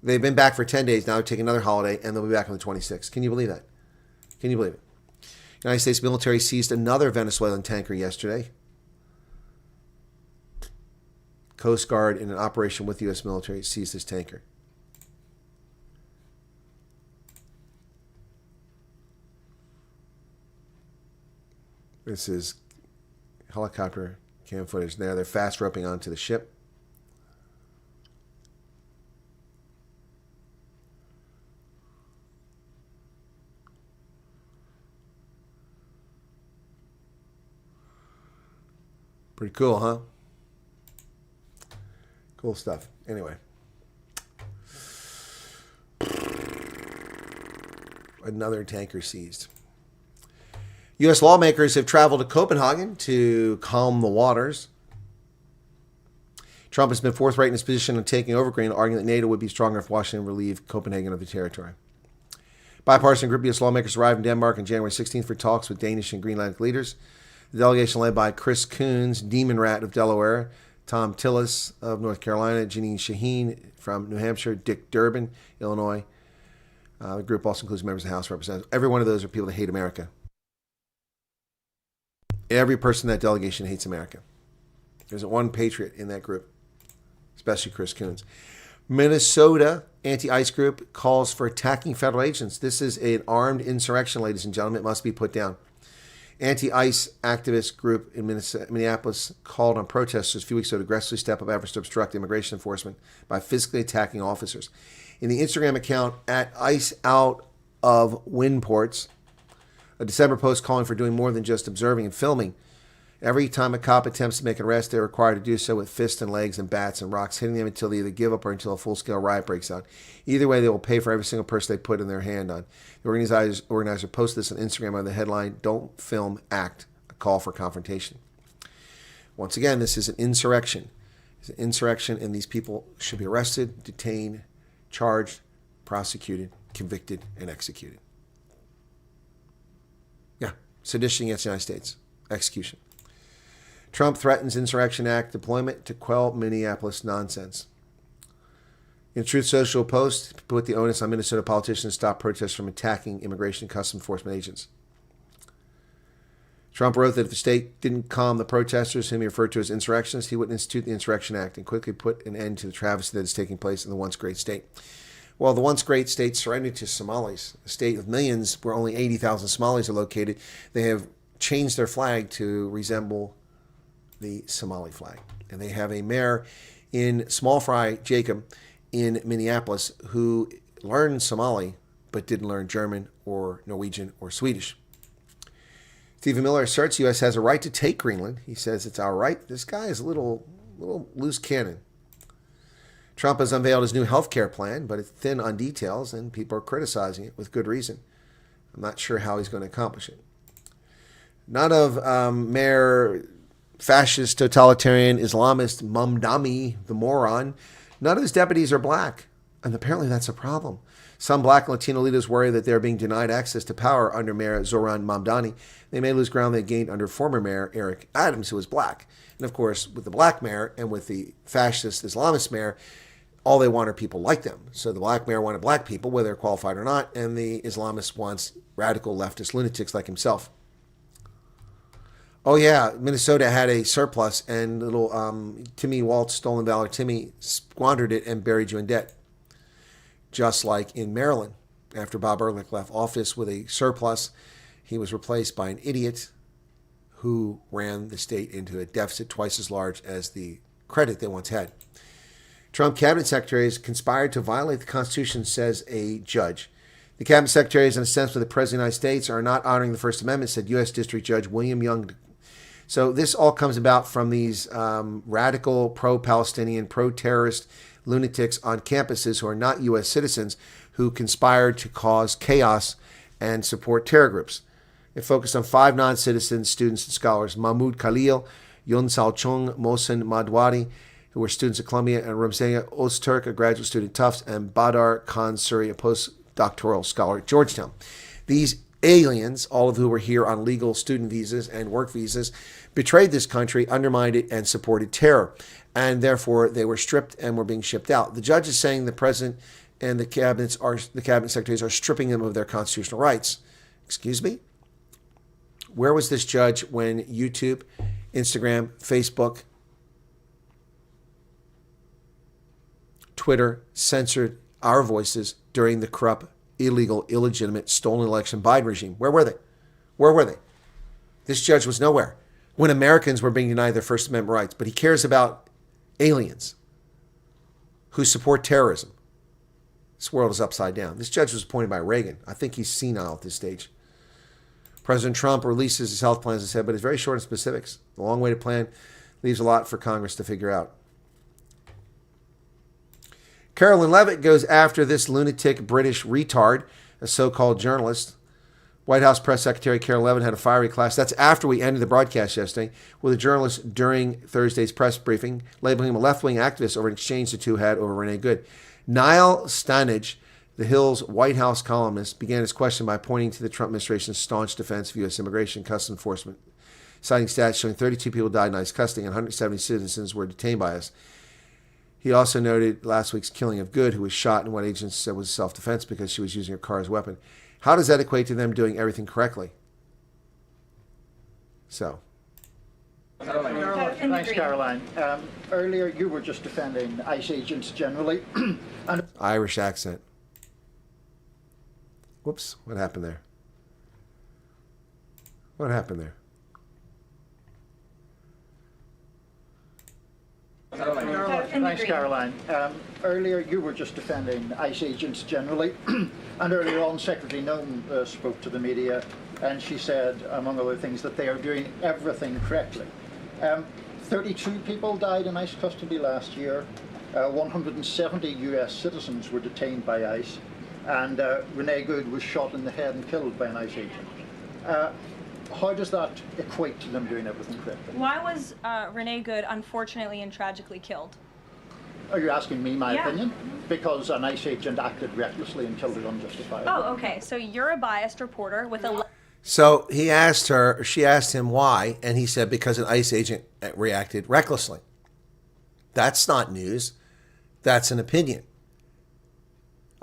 Speaker 3: They've been back for 10 days. Now they're taking another holiday, and they'll be back on the 26th. Can you believe that? Can you believe it? The United States military seized another Venezuelan tanker yesterday. Coast Guard, in an operation with the U.S. military, seized this tanker. This is helicopter cam footage there. They're fast roping onto the ship. Pretty cool, huh? Cool stuff. Anyway. Another tanker seized. U.S. lawmakers have traveled to Copenhagen to calm the waters. Trump has been forthright in his position on taking over Greenland, arguing that NATO would be stronger if Washington relieved Copenhagen of the territory. Bipartisan group of U.S. lawmakers arrived in Denmark on January 16th for talks with Danish and Greenlandic leaders. The delegation led by Chris Coons, Demon Rat of Delaware, Tom Tillis of North Carolina, Janine Shaheen from New Hampshire, Dick Durbin, Illinois. The group also includes members of the House of Representatives. Every one of those are people that hate America. Every person in that delegation hates America. There's one patriot in that group, especially Chris Coons. Minnesota anti-ICE group calls for attacking federal agents. This is an armed insurrection, ladies and gentlemen. It must be put down. Anti-ICE activist group in Minneapolis called on protesters a few weeks ago to aggressively step up efforts to obstruct immigration enforcement by physically attacking officers. In the Instagram account at ICE Out of Windports, a December post calling for doing more than just observing and filming. Every time a cop attempts to make an arrest, they're required to do so with fists and legs and bats and rocks, hitting them until they either give up or until a full-scale riot breaks out. Either way, they will pay for every single person they put in their hand on. The organizer posted this on Instagram under the headline, "Don't Film, Act, a call for confrontation." Once again, this is an insurrection. It's an insurrection, and these people should be arrested, detained, charged, prosecuted, convicted, and executed. Yeah, sedition against the United States. Execution. Trump threatens Insurrection Act deployment to quell Minneapolis nonsense. In Truth Social post, put the onus on Minnesota politicians to stop protests from attacking immigration and customs enforcement agents. Trump wrote that if the state didn't calm the protesters, whom he referred to as insurrectionists, he would institute the Insurrection Act and quickly put an end to the travesty that is taking place in the once great state. Well, the once great state surrendered to Somalis, a state of millions where only 80,000 Somalis are located. They have changed their flag to resemble the Somali flag. And they have a mayor in Small Fry Jacob in Minneapolis, who learned Somali but didn't learn German or Norwegian or Swedish. Stephen Miller asserts the U.S. has a right to take Greenland. He says it's our right. This guy is a little loose cannon. Trump has unveiled his new health care plan, but it's thin on details, and people are criticizing it with good reason. I'm not sure how he's going to accomplish it. None of Mayor fascist, totalitarian, Islamist Mamdani, the moron, none of his deputies are black, and apparently that's a problem. Some black and Latino leaders worry that they're being denied access to power under Mayor Zoran Mamdani. They may lose ground they gained under former Mayor Eric Adams, who was black. And of course, with the black mayor and with the fascist Islamist mayor, all they want are people like them. So the black mayor wanted black people, whether they're qualified or not, and the Islamist wants radical leftist lunatics like himself. Oh yeah, Minnesota had a surplus, and little Timmy Waltz, Stolen Valor Timmy, squandered it and buried you in debt. Just like in Maryland, after Bob Ehrlich left office with a surplus, he was replaced by an idiot who ran the state into a deficit twice as large as the credit they once had. Trump cabinet secretaries conspired to violate the Constitution, says a judge. The cabinet secretaries, in a sense, with the President of the United States, are not honoring the First Amendment, said U.S. District Judge William Young. So this all comes about from these radical, pro-Palestinian, pro-terrorist lunatics on campuses who are not U.S. citizens who conspired to cause chaos and support terror groups. It focused on 5 non-citizen students and scholars, Mahmoud Khalil, Yun Salchung, Mohsen Madwari, who were students at Columbia, and Ramzania Ozturk, a graduate student at Tufts, and Badar Khan Suri, a postdoctoral scholar at Georgetown. These aliens, all of who were here on legal student visas and work visas, betrayed this country, undermined it, and supported terror. And therefore, they were stripped and were being shipped out. The judge is saying the president and the cabinet secretaries are stripping them of their constitutional rights. Excuse me? Where was this judge when YouTube, Instagram, Facebook, Twitter censored our voices during the corrupt, illegal, illegitimate, stolen election Biden regime? Where were they? Where were they? This judge was nowhere when Americans were being denied their First Amendment rights, but he cares about aliens who support terrorism. This world is upside down. This judge was appointed by Reagan. I think he's senile at this stage. President Trump releases his health plan, as I said, but it's very short in specifics. The long way to plan leaves a lot for Congress to figure out. Carolyn Levitt goes after this lunatic British retard, a so-called journalist. White House Press Secretary Carolyn Levitt had a fiery clash. That's after we ended the broadcast yesterday with a journalist during Thursday's press briefing, labeling him a left-wing activist over an exchange the two had over Renee Good. Niall Stanage, the Hill's White House columnist, began his question by pointing to the Trump administration's staunch defense of U.S. immigration and customs enforcement, citing stats showing 32 people died in ICE custody and 170 citizens were detained by us. He also noted last week's killing of Good, who was shot in what agents said was self-defense because she was using her car as a weapon. How does that equate to them doing everything correctly? So.
Speaker 4: Thanks, Caroline. Earlier, you were just defending ICE agents generally. And
Speaker 3: Irish accent. Whoops, what happened there? What happened there?
Speaker 4: Thanks, Caroline. Earlier, you were just defending ICE agents generally. And earlier on, Secretary Noem spoke to the media, and she said, among other things, that they are doing everything correctly. 32 people died in ICE custody last year. 170 U.S. citizens were detained by ICE. And Renee Good was shot in the head and killed by an ICE agent. How does that equate to them doing everything correctly?
Speaker 5: Why was Renee Good unfortunately and tragically killed?
Speaker 4: Are you asking me my opinion? Because an ICE agent acted recklessly and killed her unjustifiably.
Speaker 5: Oh, okay. So you're a biased reporter with a...
Speaker 3: So he asked her, she asked him why, and he said because an ICE agent reacted recklessly. That's not news. That's an opinion.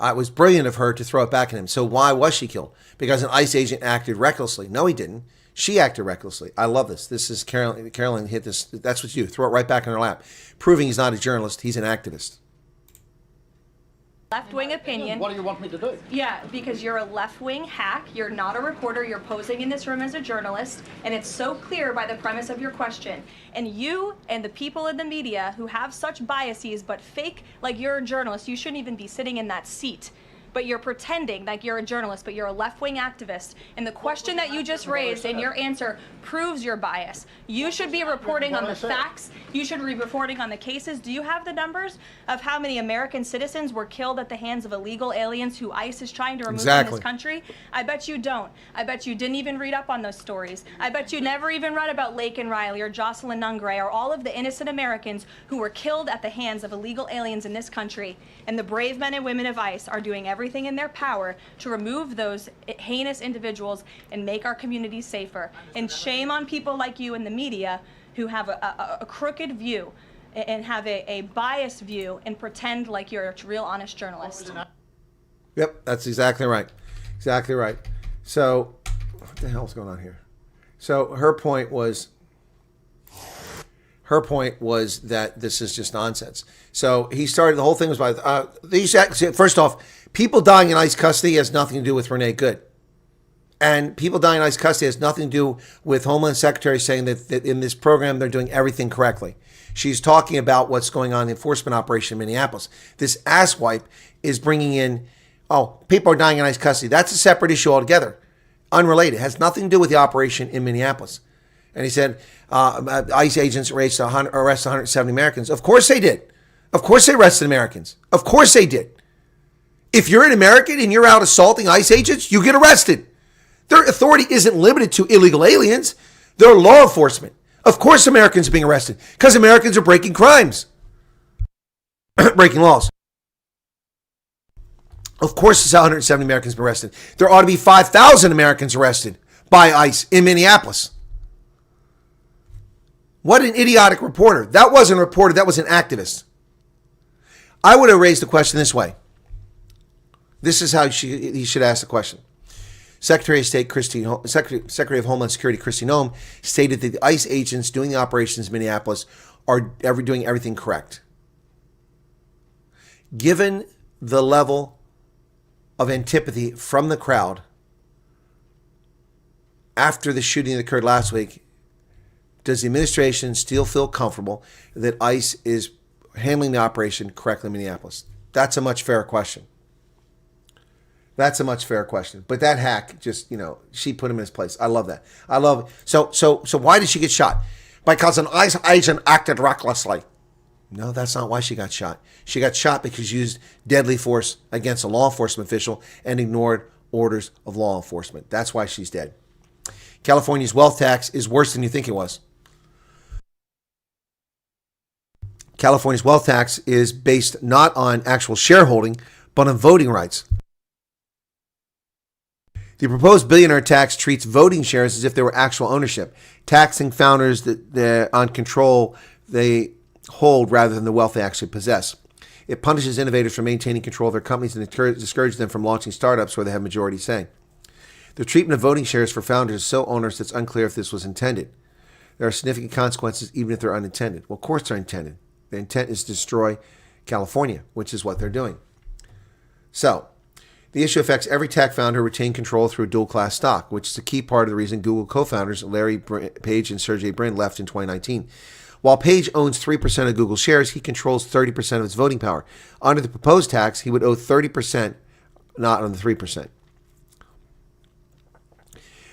Speaker 3: It was brilliant of her to throw it back at him. So why was she killed? Because an ICE agent acted recklessly. No, he didn't. She acted recklessly. I love this. This is Carolyn hit this. That's what you do. Throw it right back in her lap. Proving he's not a journalist. He's an activist.
Speaker 5: left-wing opinion.
Speaker 4: What do you want me to do?
Speaker 5: Yeah, because you're a left-wing hack, you're not a reporter, you're posing in this room as a journalist, and it's so clear by the premise of your question. And you and the people in the media who have such biases but fake like you're a journalist, you shouldn't even be sitting in that seat. But you're pretending like you're a journalist, but you're a left-wing activist. And the question that you just raised and your answer proves your bias. You should be reporting on the facts. You should be reporting on the cases. Do you have the numbers of how many American citizens were killed at the hands of illegal aliens who ICE is trying to remove from this country? I bet you don't. I bet you didn't even read up on those stories. I bet you never even read about Lake and Riley or Jocelyn Nungray or all of the innocent Americans who were killed at the hands of illegal aliens in this country. And the brave men and women of ICE are doing everything in their power to remove those heinous individuals and make our communities safer. And shame on people like you in the media who have a crooked view and have a biased view and pretend like you're a real honest journalist.
Speaker 3: Yep, that's exactly right. Exactly right. So, what the hell's going on here? So her point was that this is just nonsense. So he started, the whole thing was by, first off, people dying in ICE custody has nothing to do with Renee Good. And people dying in ICE custody has nothing to do with Homeland Secretary saying that in this program they're doing everything correctly. She's talking about what's going on in the enforcement operation in Minneapolis. This asswipe is bringing in, people are dying in ICE custody. That's a separate issue altogether. Unrelated. It has nothing to do with the operation in Minneapolis. And he said, ICE agents arrested 170 Americans. Of course they did. Of course they arrested Americans. Of course they did. If you're an American and you're out assaulting ICE agents, you get arrested. Their authority isn't limited to illegal aliens. They're law enforcement. Of course Americans are being arrested because Americans are breaking crimes, breaking laws. Of course, 170 Americans have been arrested. There ought to be 5,000 Americans arrested by ICE in Minneapolis. What an idiotic reporter. That wasn't a reporter. That was an activist. I would have raised the question this way. This is how he should ask the question. Secretary of Homeland Security Kristi Noem stated that the ICE agents doing the operations in Minneapolis are doing everything correct. Given the level of antipathy from the crowd after the shooting that occurred last week, does the administration still feel comfortable that ICE is handling the operation correctly in Minneapolis? That's a much fairer question. That's a much fairer question. But that hack just, she put him in his place. I love that. I love it. So why did she get shot? Because an ICE agent acted recklessly. No, that's not why she got shot. She got shot because she used deadly force against a law enforcement official and ignored orders of law enforcement. That's why she's dead. California's wealth tax is worse than you think it was. California's wealth tax is based not on actual shareholding, but on voting rights. The proposed billionaire tax treats voting shares as if they were actual ownership, taxing founders on control they hold rather than the wealth they actually possess. It punishes innovators for maintaining control of their companies and discourages them from launching startups where they have majority say. The treatment of voting shares for founders is so onerous that it's unclear if this was intended. There are significant consequences even if they're unintended. Well, of course they're intended. The intent is to destroy California, which is what they're doing. So, the issue affects every tech founder who retained control through a dual-class stock, which is a key part of the reason Google co-founders Larry Page and Sergey Brin left in 2019. While Page owns 3% of Google shares, he controls 30% of its voting power. Under the proposed tax, he would owe 30%, not on the 3%.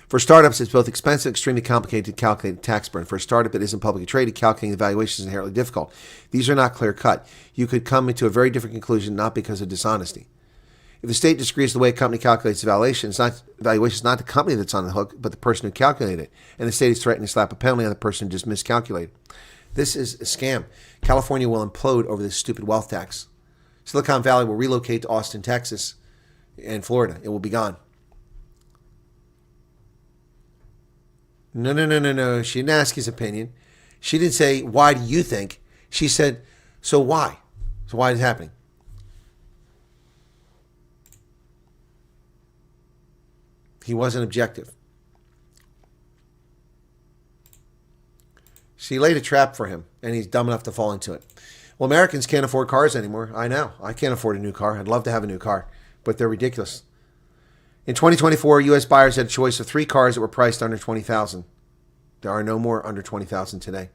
Speaker 3: For startups, it's both expensive and extremely complicated to calculate the tax burden. For a startup that isn't publicly traded, calculating the valuation is inherently difficult. These are not clear-cut. You could come into a very different conclusion, not because of dishonesty. If the state disagrees with the way a company calculates the valuation, it's not the company that's on the hook, but the person who calculated it. And the state is threatening to slap a penalty on the person who just miscalculated. This is a scam. California will implode over this stupid wealth tax. Silicon Valley will relocate to Austin, Texas, and Florida. It will be gone. No. She didn't ask his opinion. She didn't say, why do you think? She said, so why? So why is it happening? He wasn't objective. She laid a trap for him, and he's dumb enough to fall into it. Well, Americans can't afford cars anymore. I know. I can't afford a new car. I'd love to have a new car, but they're ridiculous. In 2024, U.S. buyers had a choice of 3 cars that were priced under $20,000. There are no more under $20,000 today.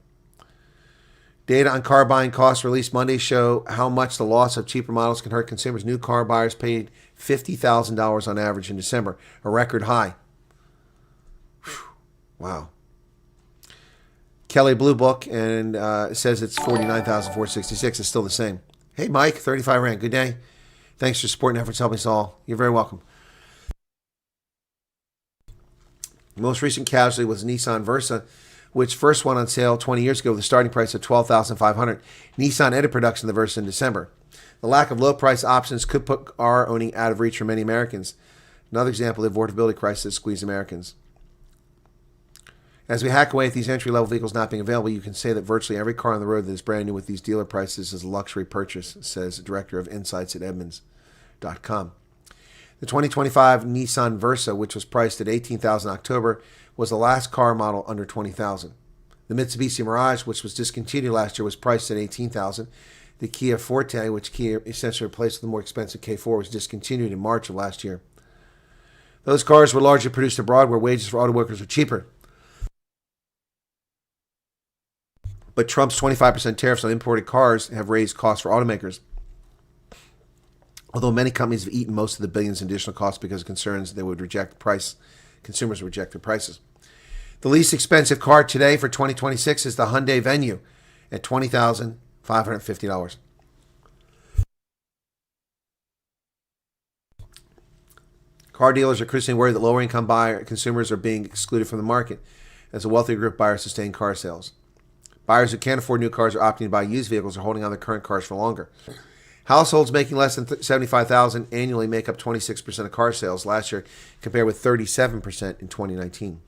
Speaker 3: Data on car buying costs released Monday show how much the loss of cheaper models can hurt consumers. New car buyers paid $50,000 on average in December, a record high. Whew. Wow. Kelly Blue Book and says it's $49,466. It's still the same. Hey, Mike, 35 Rand. Good day. Thanks for supporting efforts helping us all. You're very welcome. The most recent casualty was Nissan Versa, which first went on sale 20 years ago with a starting price of $12,500. Nissan ended production of the Versa in December. The lack of low-price options could put car owning out of reach for many Americans. Another example of the affordability crisis that squeezed Americans. As we hack away at these entry-level vehicles not being available, you can say that virtually every car on the road that is brand new with these dealer prices is a luxury purchase, says the Director of Insights at Edmunds.com. The 2025 Nissan Versa, which was priced at $18,000 in October, was the last car model under $20,000. The Mitsubishi Mirage, which was discontinued last year, was priced at $18,000. The Kia Forte, which Kia essentially replaced with the more expensive K4, was discontinued in March of last year. Those cars were largely produced abroad where wages for auto workers are cheaper. But Trump's 25% tariffs on imported cars have raised costs for automakers. Although many companies have eaten most of the billions in additional costs because of concerns they would reject the price, consumers would reject their prices. The least expensive car today for 2026 is the Hyundai Venue at $20,550. Car dealers are increasingly worried that lower-income consumers are being excluded from the market as a wealthier group of buyers sustain car sales. Buyers who can't afford new cars are opting to buy used vehicles or holding on their current cars for longer. Households making less than $75,000 annually make up 26% of car sales last year, compared with 37% in 2019.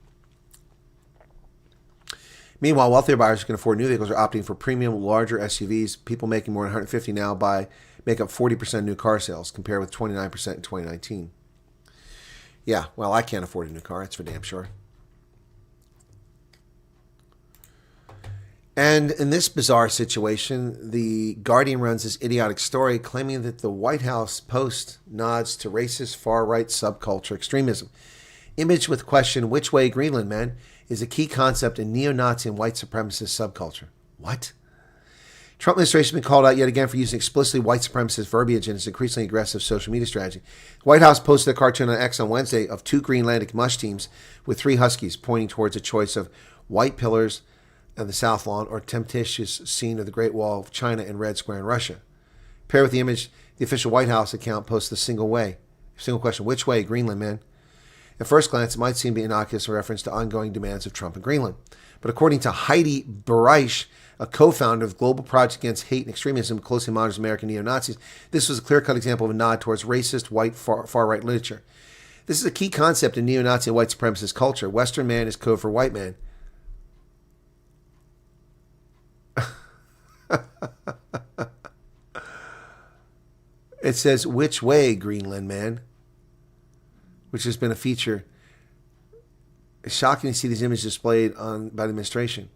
Speaker 3: Meanwhile, wealthier buyers who can afford new vehicles are opting for premium, larger SUVs. People making more than $150,000 now make up 40% of new car sales, compared with 29% in 2019. Yeah, well, I can't afford a new car, that's for damn sure. And in this bizarre situation, the Guardian runs this idiotic story claiming that the White House post nods to racist far-right subculture extremism. Image with question, which way Greenland, man, is a key concept in neo-Nazi and white supremacist subculture. What? Trump administration has been called out yet again for using explicitly white supremacist verbiage in its increasingly aggressive social media strategy. The White House posted a cartoon on X on Wednesday of 2 Greenlandic mush teams with 3 huskies pointing towards a choice of white pillars of the South Lawn or temptatious scene of the Great Wall of China and Red Square in Russia. Paired with the image, the official White House account posts the single question, which way, Greenland, man? At first glance, it might seem to be innocuous in reference to ongoing demands of Trump and Greenland. But according to Heidi Bereich, a co-founder of the Global Project Against Hate and Extremism, who closely monitors American neo-Nazis, this was a clear-cut example of a nod towards racist, white, far-right literature. This is a key concept in neo-Nazi and white supremacist culture. Western man is code for white man. It says, which way, Greenland, man? Which has been a feature. It's shocking to see these images displayed by the administration.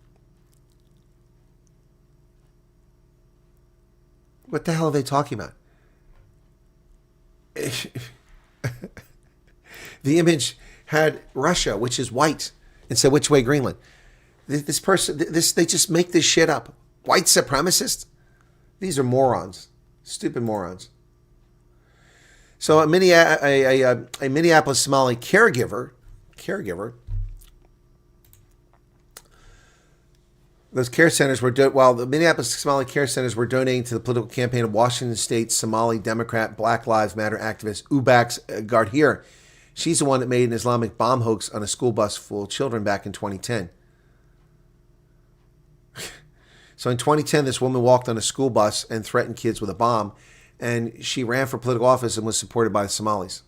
Speaker 3: What the hell are they talking about? The image had Russia, which is white, and said, which way, Greenland? They just make this shit up. White supremacists? These are morons. Stupid morons. So a Minneapolis Somali caregiver, those care centers were, while the Minneapolis Somali care centers were donating to the political campaign of Washington State Somali Democrat Black Lives Matter activist Ubax Gardhir. She's the one that made an Islamic bomb hoax on a school bus full of children back in 2010. So in 2010, this woman walked on a school bus and threatened kids with a bomb, and she ran for political office and was supported by the Somalis.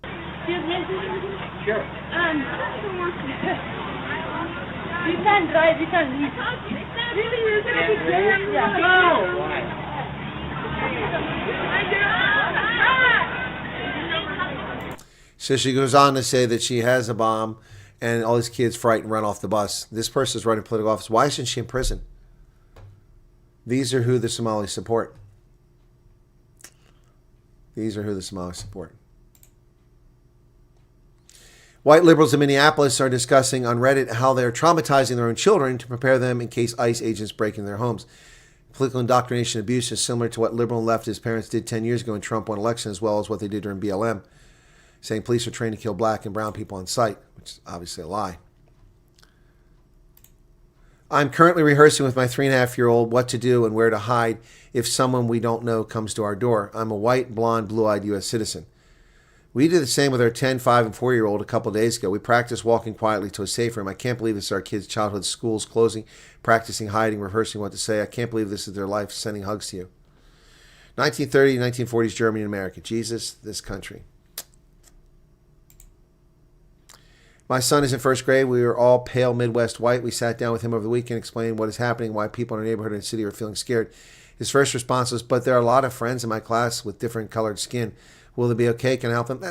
Speaker 6: Excuse me?
Speaker 4: Sure.
Speaker 6: You can drive, you can leave.
Speaker 3: So she goes on to say that she has a bomb and all these kids frightened run off the bus. This person is running political office. Why isn't she in prison? These are who the Somalis support. These are who the Somalis support. White liberals in Minneapolis are discussing on Reddit how they're traumatizing their own children to prepare them in case ICE agents break into their homes. Political indoctrination abuse is similar to what liberal and leftist parents did 10 years ago when Trump won election, as well as what they did during BLM, saying police are trained to kill black and brown people on sight, which is obviously a lie. I'm currently rehearsing with my 3.5-year-old what to do and where to hide if someone we don't know comes to our door. I'm a white, blonde, blue-eyed U.S. citizen. We did the same with our 10, 5, and 4-year-old a couple of days ago. We practiced walking quietly to a safe room. I can't believe this is our kids' childhood, schools closing, practicing hiding, rehearsing what to say. I can't believe this is their life, sending hugs to you. 1930, 1940s Germany and America. Jesus, this country. My son is in first grade. We were all pale Midwest white. We sat down with him over the weekend, explained what is happening, why people in our neighborhood and city are feeling scared. His first response was, but there are a lot of friends in my class with different colored skin. Will they be okay? Can I help them?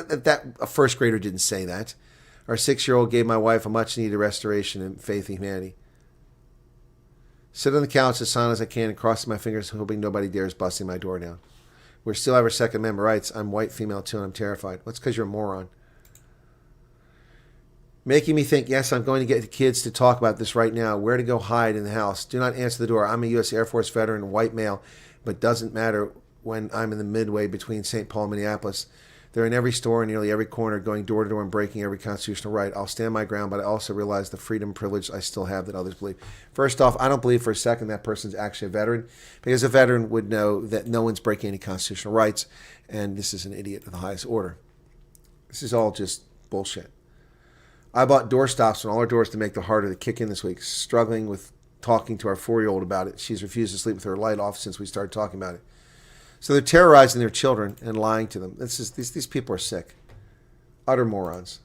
Speaker 3: A first grader didn't say that. Our 6-year-old gave my wife a much-needed restoration in faith in humanity. Sit on the couch as silent as I can and crossing my fingers, hoping nobody dares busting my door down. We still have our Second Amendment rights. I'm white, female too, and I'm terrified. Well, it's because you're a moron. Making me think, yes, I'm going to get the kids to talk about this right now. Where to go hide in the house. Do not answer the door. I'm a U.S. Air Force veteran, white male, but doesn't matter when I'm in the midway between St. Paul and Minneapolis. They're in every store, nearly every corner, going door to door and breaking every constitutional right. I'll stand my ground, but I also realize the freedom and privilege I still have that others believe. First off, I don't believe for a second that person's actually a veteran, because a veteran would know that no one's breaking any constitutional rights, and this is an idiot of the highest order. This is all just bullshit. I bought door stops on all our doors to make them harder to kick in this week, struggling with talking to our 4-year-old about it. She's refused to sleep with her light off since we started talking about it. So they're terrorizing their children and lying to them. These people are sick. Utter morons.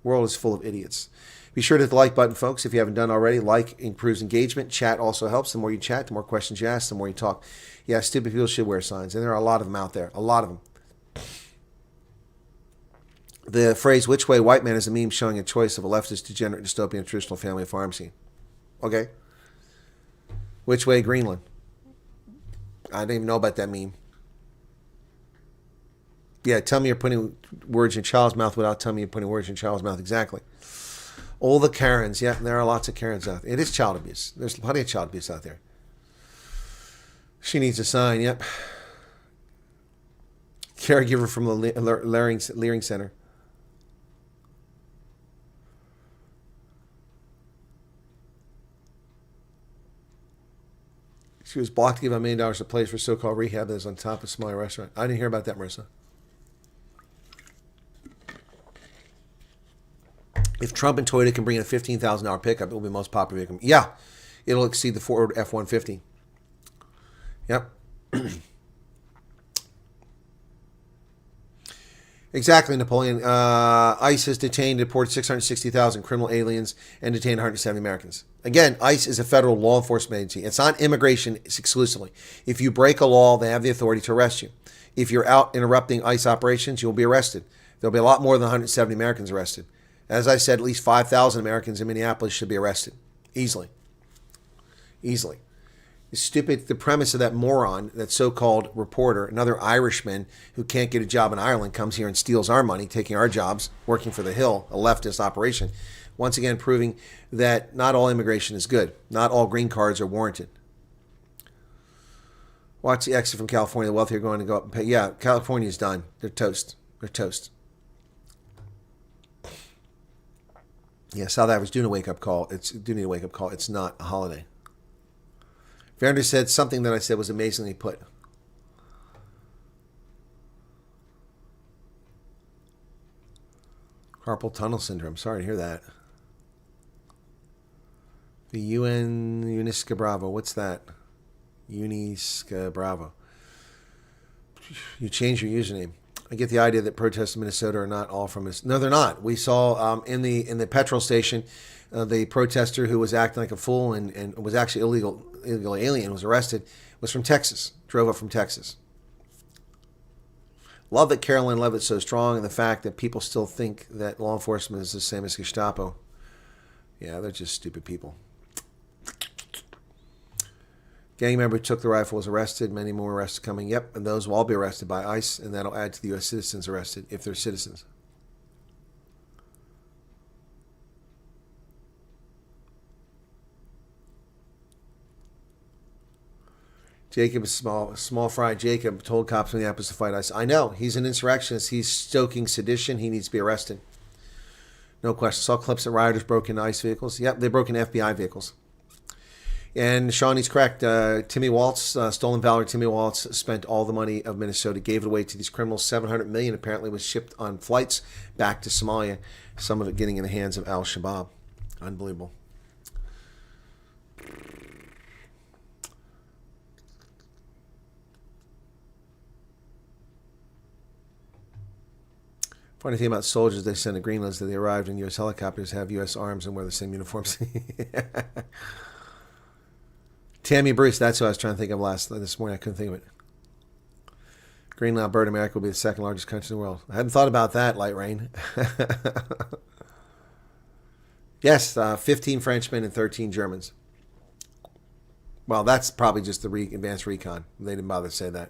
Speaker 3: The world is full of idiots. Be sure to hit the like button, folks, if you haven't done already. Like improves engagement. Chat also helps. The more you chat, the more questions you ask, the more you talk. Yeah, stupid people should wear signs, and there are a lot of them out there. A lot of them. The phrase, which way white man, is a meme showing a choice of a leftist, degenerate, dystopian, traditional family farm scene. Okay. Which way Greenland? I didn't even know about that meme. Yeah, tell me you're putting words in your child's mouth without telling me you're putting words in your child's mouth. Exactly. All the Karens. Yeah, there are lots of Karens out there. It is child abuse. There's plenty of child abuse out there. She needs a sign. Yep. Caregiver from the Leering Center. She was blocked to give $1 million a place for so-called rehab that is on top of a smaller restaurant. I didn't hear about that, Marissa. If Trump and Toyota can bring in a $15,000 pickup, it will be the most popular vehicle. Yeah, it'll exceed the Ford F-150. Yep. Exactly, Napoleon. ICE has detained and deported 660,000 criminal aliens and detained 170 Americans. Again, ICE is a federal law enforcement agency. It's not immigration exclusively. If you break a law, they have the authority to arrest you. If you're out interrupting ICE operations, you'll be arrested. There'll be a lot more than 170 Americans arrested. As I said, at least 5,000 Americans in Minneapolis should be arrested. Easily. Easily. It's stupid. The premise of that moron, that so-called reporter, another Irishman who can't get a job in Ireland, comes here and steals our money, taking our jobs, working for the Hill, a leftist operation. Once again, proving that not all immigration is good. Not all green cards are warranted. Watch the exit from California. The wealthy are going to go up and pay. Yeah, California's done. They're toast. They're toast. Yeah, South Africa's doing a wake-up call. Do need a wake-up call. It's not a holiday. Vander said something that I said was amazingly put. Carpal tunnel syndrome. Sorry to hear that. The Unisca Bravo. What's that? Unisca Bravo. You changed your username. I get the idea that protests in Minnesota are not all from us. No, they're not. We saw in the petrol station, the protester who was acting like a fool and was actually illegal alien, was arrested, was from Texas. Drove up from Texas. Love that Caroline Levitt's so strong, and the fact that people still think that law enforcement is the same as Gestapo. Yeah, they're just stupid people. Gang member who took the rifle was arrested. Many more arrests coming. Yep, and those will all be arrested by ICE, and that'll add to the U.S. citizens arrested if they're citizens. Jacob is small fry. Jacob told cops in Minneapolis to fight ICE. I know. He's an insurrectionist. He's stoking sedition. He needs to be arrested. No question. Saw clips that rioters broke into ICE vehicles. Yep, they broke into FBI vehicles. And Shawnee's correct. Timmy Waltz, Stolen Valor, Timmy Waltz spent all the money of Minnesota, gave it away to these criminals. $700 million apparently was shipped on flights back to Somalia. Some of it getting in the hands of Al-Shabaab. Unbelievable. Funny thing about soldiers they send to Greenland is that they arrived in U.S. helicopters, have U.S. arms, and wear the same uniforms. Tammy Bruce, that's who I was trying to think of this morning. I couldn't think of it. Greenland, Alberta, America will be the second largest country in the world. I hadn't thought about that, Light Rain. Yes, 15 Frenchmen and 13 Germans. Well, that's probably just the advanced recon. They didn't bother to say that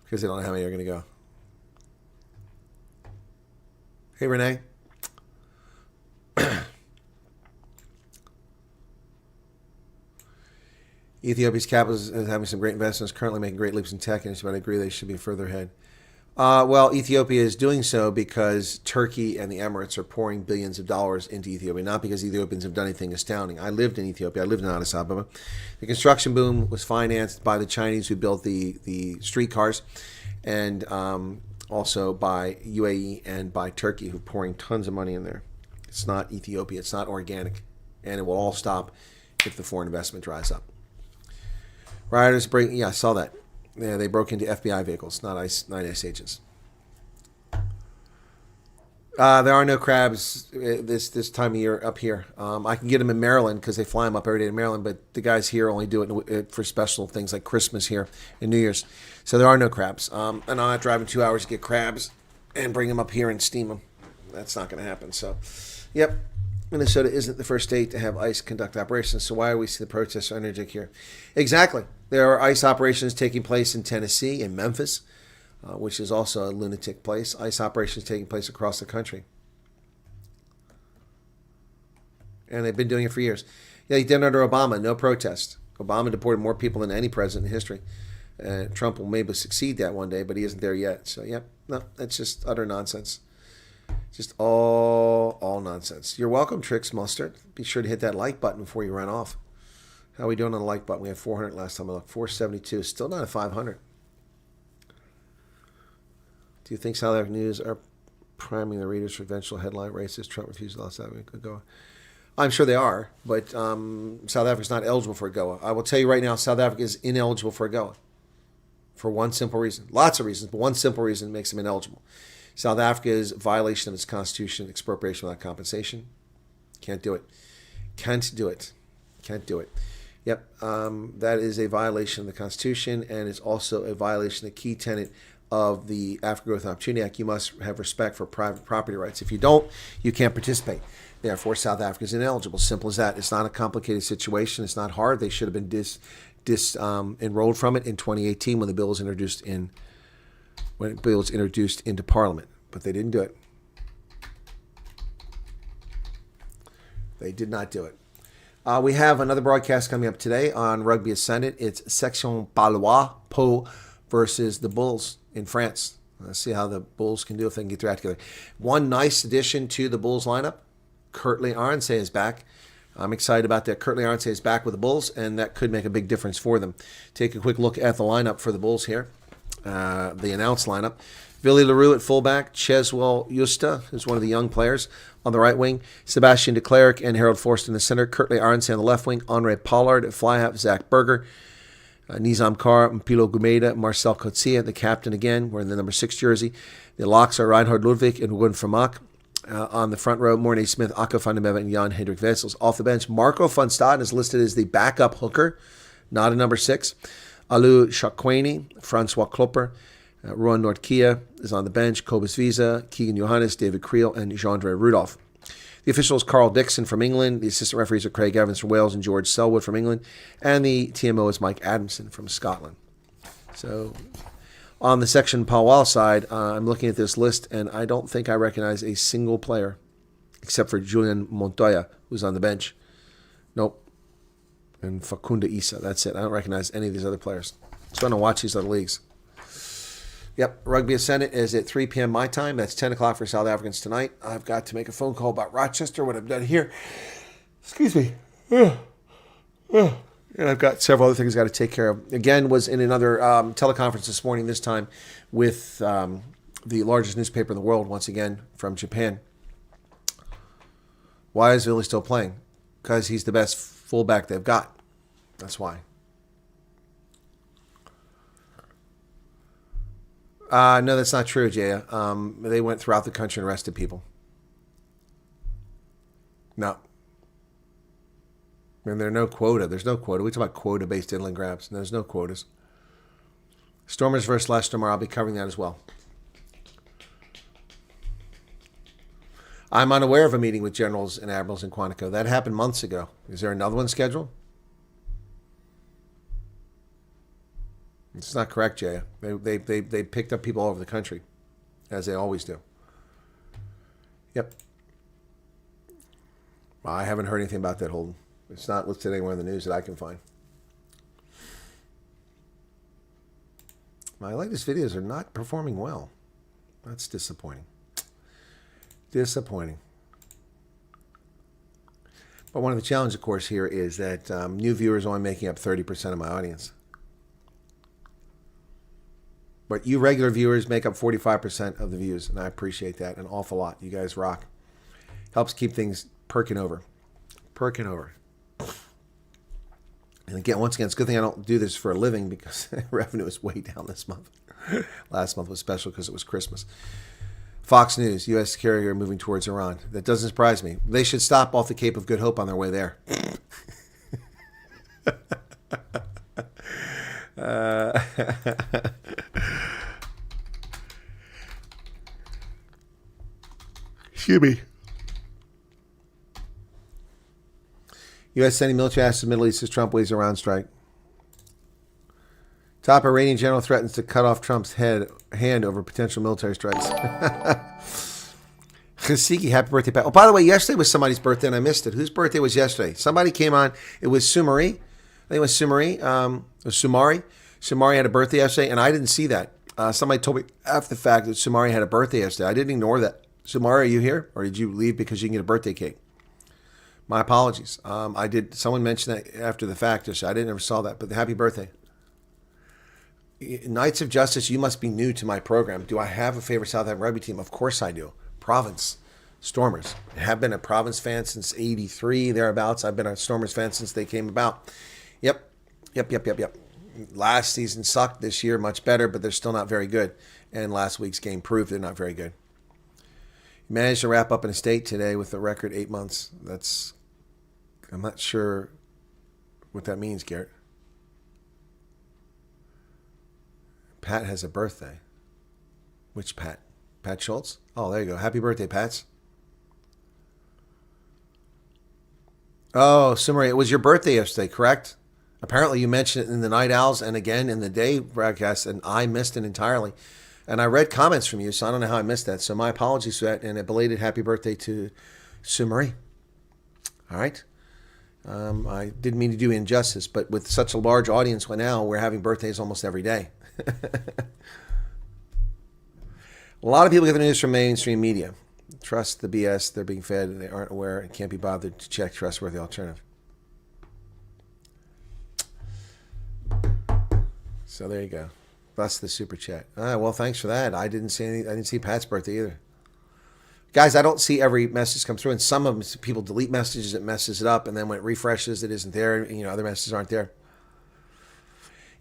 Speaker 3: because they don't know how many are going to go. Hey, Renee. Ethiopia's capital is having some great investments, currently making great leaps in tech industry, but I agree they should be further ahead. Well, Ethiopia is doing so because Turkey and the Emirates are pouring billions of dollars into Ethiopia, not because Ethiopians have done anything astounding. I lived in Ethiopia. I lived in Addis Ababa. The construction boom was financed by the Chinese who built the streetcars, and also by UAE and by Turkey, who are pouring tons of money in there. It's not Ethiopia. It's not organic. And it will all stop if the foreign investment dries up. Rioters break. Yeah, I saw that. Yeah, they broke into FBI vehicles, not ICE agents. There are no crabs this time of year up here. I can get them in Maryland because they fly them up every day to Maryland, but the guys here only do it for special things like Christmas here and New Year's. So there are no crabs. And I'm not driving 2 hours to get crabs and bring them up here and steam them. That's not going to happen. So, yep, Minnesota isn't the first state to have ICE conduct operations. So why are we seeing the protests so energetic here? Exactly. There are ICE operations taking place in Tennessee, in Memphis, which is also a lunatic place. ICE operations taking place across the country. And they've been doing it for years. Yeah, he did it under Obama, no protest. Obama deported more people than any president in history. Trump will maybe succeed that one day, but he isn't there yet. So, yep, no, that's just utter nonsense. Just all nonsense. You're welcome, Trix Mustard. Be sure to hit that like button before you run off. How are we doing on the like button? We had 400 last time I looked. 472. Still not at 500. Do you think South African news are priming the readers for eventual headline races? Trump refused to allow South Africa to go. I'm sure they are, but South Africa's not eligible for AGOA. I will tell you right now, South Africa is ineligible for AGOA for one simple reason. Lots of reasons, but one simple reason makes them ineligible. South Africa is violation of its constitution, expropriation without compensation. Can't do it. Can't do it. Can't do it. Yep, that is a violation of the Constitution, and it's also a violation of the key tenet of the African Growth and Opportunity Act. You must have respect for private property rights. If you don't, you can't participate. Therefore, South Africa is ineligible. Simple as that. It's not a complicated situation. It's not hard. They should have been enrolled from it in 2018 when the bill was introduced into Parliament, but they didn't do it. They did not do it. We have another broadcast coming up today on Rugby Ascendant. It's Section Palois, Po versus the Bulls in France. Let's see how the Bulls can do if they can get their act together. One nice addition to the Bulls lineup, Kurtley Arendse is back. I'm excited about that. Kurtley Arendse is back with the Bulls, and that could make a big difference for them. Take a quick look at the lineup for the Bulls here, the announced lineup. Billy LaRue at fullback, Cheswell Justa, who's one of the young players, on the right wing, Sebastian de Klerk and Harold Forst in the center, Kurtley Arendse on the left wing, Andre Pollard at fly half, Zach Berger, Nizam Kar, Mpilo Gumeda, Marcel Coetzee, the captain again, wearing the number 6 jersey. The locks are Reinhard Ludwig and Wun Vermaak. On the front row, Mornay Smith, Akko van der Merwe, and Jan Hendrik Wessels. Off the bench, Marco van Staden is listed as the backup hooker, not a number 6. Alu Shakwani, Francois Klopper, Ruan Nordkia is on the bench, Kobus Visa, Keegan Johannes, David Creel, and Jean-Andre Rudolph. The official is Carl Dixon from England. The assistant referees are Craig Evans from Wales and George Selwood from England. And the TMO is Mike Adamson from Scotland. So on the section Palwal side, I'm looking at this list, and I don't think I recognize a single player except for Julian Montoya, who's on the bench. Nope. And Facunda Issa. That's it. I don't recognize any of these other players. So I'm going to watch these other leagues. Yep, Rugby Ascendant is at 3 p.m. my time. That's 10 o'clock for South Africans tonight. I've got to make a phone call about Rochester, what I've done here. Excuse me. And I've got several other things I've got to take care of. Again, was in another teleconference this morning, this time with the largest newspaper in the world, once again, from Japan. Why is Willie still playing? Because he's the best fullback they've got. That's why. No, that's not true, Jaya. They went throughout the country and arrested people. No. And there's no quota. There's no quota. We talk about quota-based inland grabs. There's no quotas. Stormers versus Leicester tomorrow. I'll be covering that as well. I'm unaware of a meeting with generals and admirals in Quantico. That happened months ago. Is there another one scheduled? It's not correct, Jaya. They picked up people all over the country, as they always do. Yep. I haven't heard anything about that, Holden. It's not listed anywhere in the news that I can find. My latest videos are not performing well. That's disappointing. Disappointing. But one of the challenges, of course, here is that new viewers only making up 30% of my audience. But you regular viewers make up 45% of the views, and I appreciate that an awful lot. You guys rock. Helps keep things perking over. Perking over. And again, once again, it's a good thing I don't do this for a living because revenue is way down this month. Last month was special because it was Christmas. Fox News, U.S. carrier moving towards Iran. That doesn't surprise me. They should stop off the Cape of Good Hope on their way there. Excuse me. U.S. sending military assets to the Middle East as Trump waves Iran strike. Top Iranian general threatens to cut off Trump's hand over potential military strikes. Khasigi, happy birthday, Pat. Oh, by the way, yesterday was somebody's birthday and I missed it. Whose birthday was yesterday? Somebody came on. It was Sumari. I think it was Sumari. It was Sumari. Sumari had a birthday yesterday, and I didn't see that. Somebody told me after the fact that Sumari had a birthday yesterday. I didn't ignore that. Sumari, are you here? Or did you leave because you can get a birthday cake? My apologies. I did. Someone mentioned that after the fact. I didn't ever saw that, but happy birthday. Knights of Justice, you must be new to my program. Do I have a favorite South African rugby team? Of course I do. Province Stormers. I have been a Province fan since '83, thereabouts. I've been a Stormers fan since they came about. Yep. Last season sucked. This year much better, but they're still not very good. And last week's game proved they're not very good. Managed to wrap up an estate today with a record 8 months. I'm not sure what that means, Garrett. Pat has a birthday. Which Pat? Pat Schultz? Oh, there you go. Happy birthday, Pats. Oh, Sumari, it was your birthday yesterday, correct? Apparently you mentioned it in the Night Owls and again in the day broadcast, and I missed it entirely. And I read comments from you, so I don't know how I missed that. So my apologies for that, and a belated happy birthday to Sumari. All right? I didn't mean to do injustice, but with such a large audience now, we're having birthdays almost every day. A lot of people get the news from mainstream media. Trust the BS they're being fed, and they aren't aware and can't be bothered to check trustworthy alternative. So there you go. That's the super chat. Well, thanks for that. I didn't see Pat's birthday either. Guys, I don't see every message come through, and some of them people delete messages, it messes it up, and then when it refreshes, it isn't there. Other messages aren't there.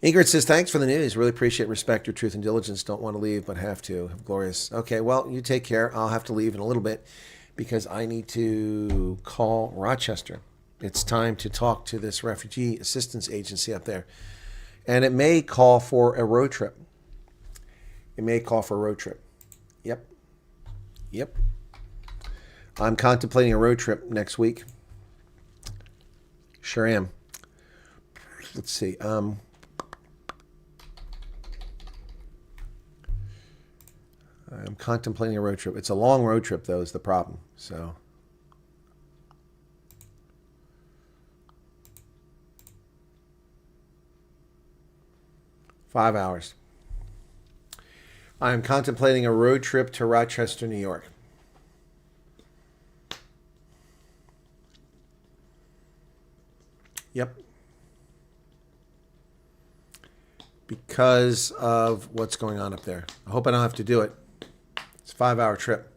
Speaker 3: Ingrid says, thanks for the news. Really appreciate, respect your truth and diligence. Don't want to leave, but have to. Glorious. Okay, well, you take care. I'll have to leave in a little bit because I need to call Rochester. It's time to talk to this refugee assistance agency up there. And it may call for a road trip. Yep. I'm contemplating a road trip next week. Sure am. Let's see. I'm contemplating a road trip. It's a long road trip, though, is the problem. So, five hours. I am contemplating a road trip to Rochester, New York. Yep. Because of what's going on up there. I hope I don't have to do it. It's a 5-hour trip.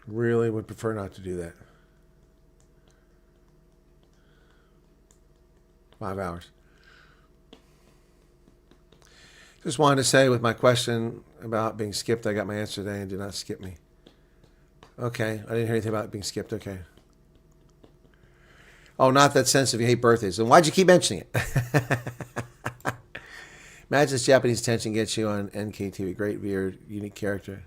Speaker 3: Really would prefer not to do that. 5 hours. Just wanted to say with my question about being skipped, I got my answer today and do not skip me. Okay, I didn't hear anything about being skipped. Okay. Oh, not that sense of you hate birthdays. Then why'd you keep mentioning it? Imagine this Japanese attention gets you on NKTV. Great, weird, unique character.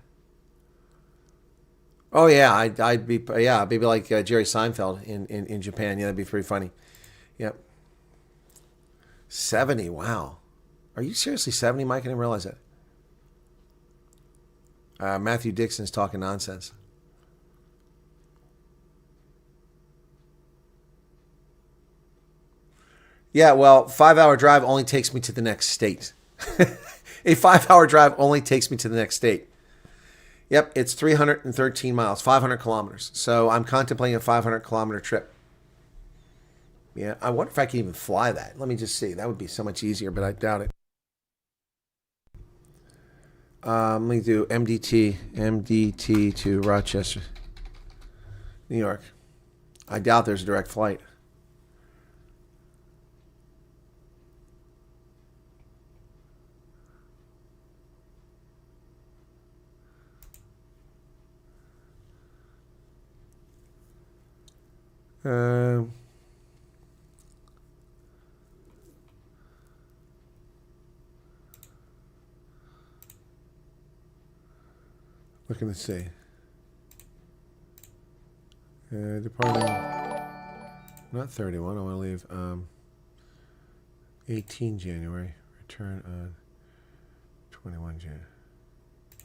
Speaker 3: Oh yeah, I'd be maybe like Jerry Seinfeld in Japan. Yeah, that'd be pretty funny. Yep. 70. Wow. Are you seriously 70, Mike? I didn't realize that. Matthew Dixon's talking nonsense. Yeah, well, 5-hour drive only takes me to the next state. A 5-hour drive only takes me to the next state. Yep, it's 313 miles, 500 kilometers. So I'm contemplating a 500-kilometer trip. Yeah, I wonder if I can even fly that. Let me just see. That would be so much easier, but I doubt it. Let me do MDT to Rochester, New York. I doubt there's a direct flight. Looking to see. Departing, not 31. I want to leave 18 January. Return on 21 January.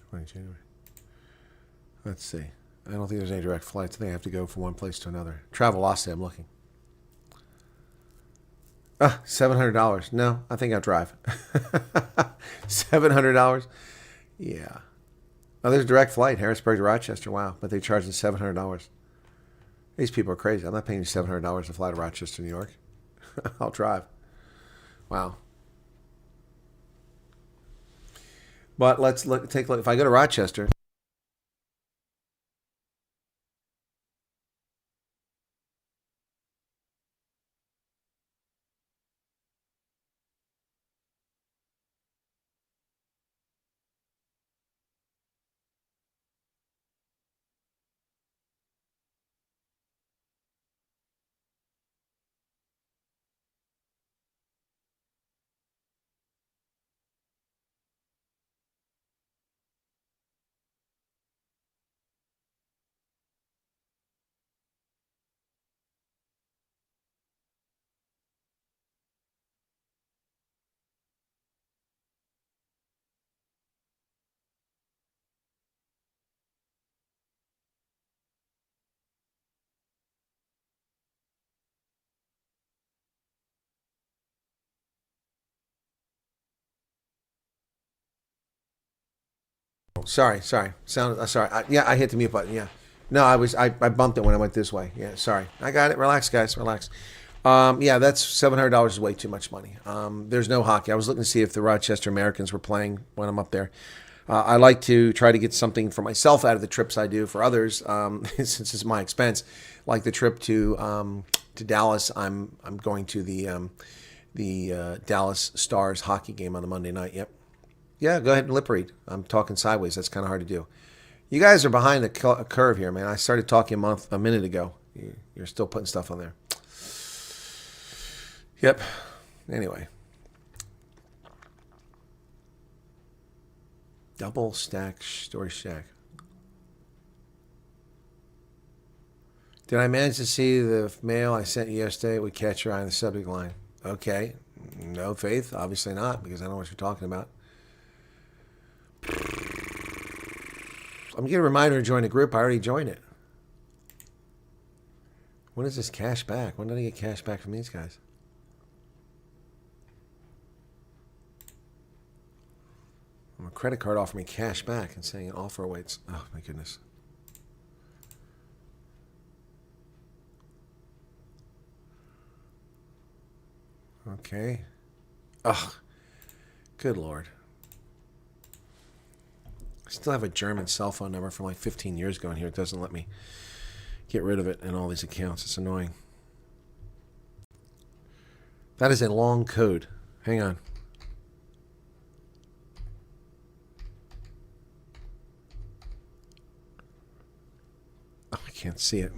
Speaker 3: 20 January. Let's see. I don't think there's any direct flights. I think I have to go from one place to another. Travelocity, I'm looking. $700. No, I think I'll drive. $700? Yeah. Oh, there's a direct flight, Harrisburg to Rochester. Wow, but they charge us $700. These people are crazy. I'm not paying you $700 to fly to Rochester, New York. I'll drive. Wow. But let's take a look. If I go to Rochester, sorry. Sorry. I hit the mute button. Yeah. No, I bumped it when I went this way. Yeah, sorry. I got it. Relax, guys. Relax. Yeah, that's $700 is way too much money. There's no hockey. I was looking to see if the Rochester Americans were playing when I'm up there. I like to try to get something for myself out of the trips I do for others, since it's my expense. Like the trip to Dallas, I'm going to the Dallas Stars hockey game on the Monday night. Yep. Yeah, go ahead and lip read. I'm talking sideways. That's kind of hard to do. You guys are behind the curve here, man. I started talking a minute ago. You're still putting stuff on there. Yep. Anyway. Double stack story shack. Did I manage to see the mail I sent you yesterday? It would catch your eye in the subject line. Okay. No, Faith. Obviously not, because I know what you're talking about. I'm getting a reminder to join the group. I already joined it. When is this cash back? When did I get cash back from these guys? My credit card offered me cash back and saying offer awaits. Oh, my goodness. Okay. Ugh. Good Lord. I still have a German cell phone number from like 15 years ago in here. It doesn't let me get rid of it in all these accounts. It's annoying. That is a long code. Hang on. Oh, I can't see it.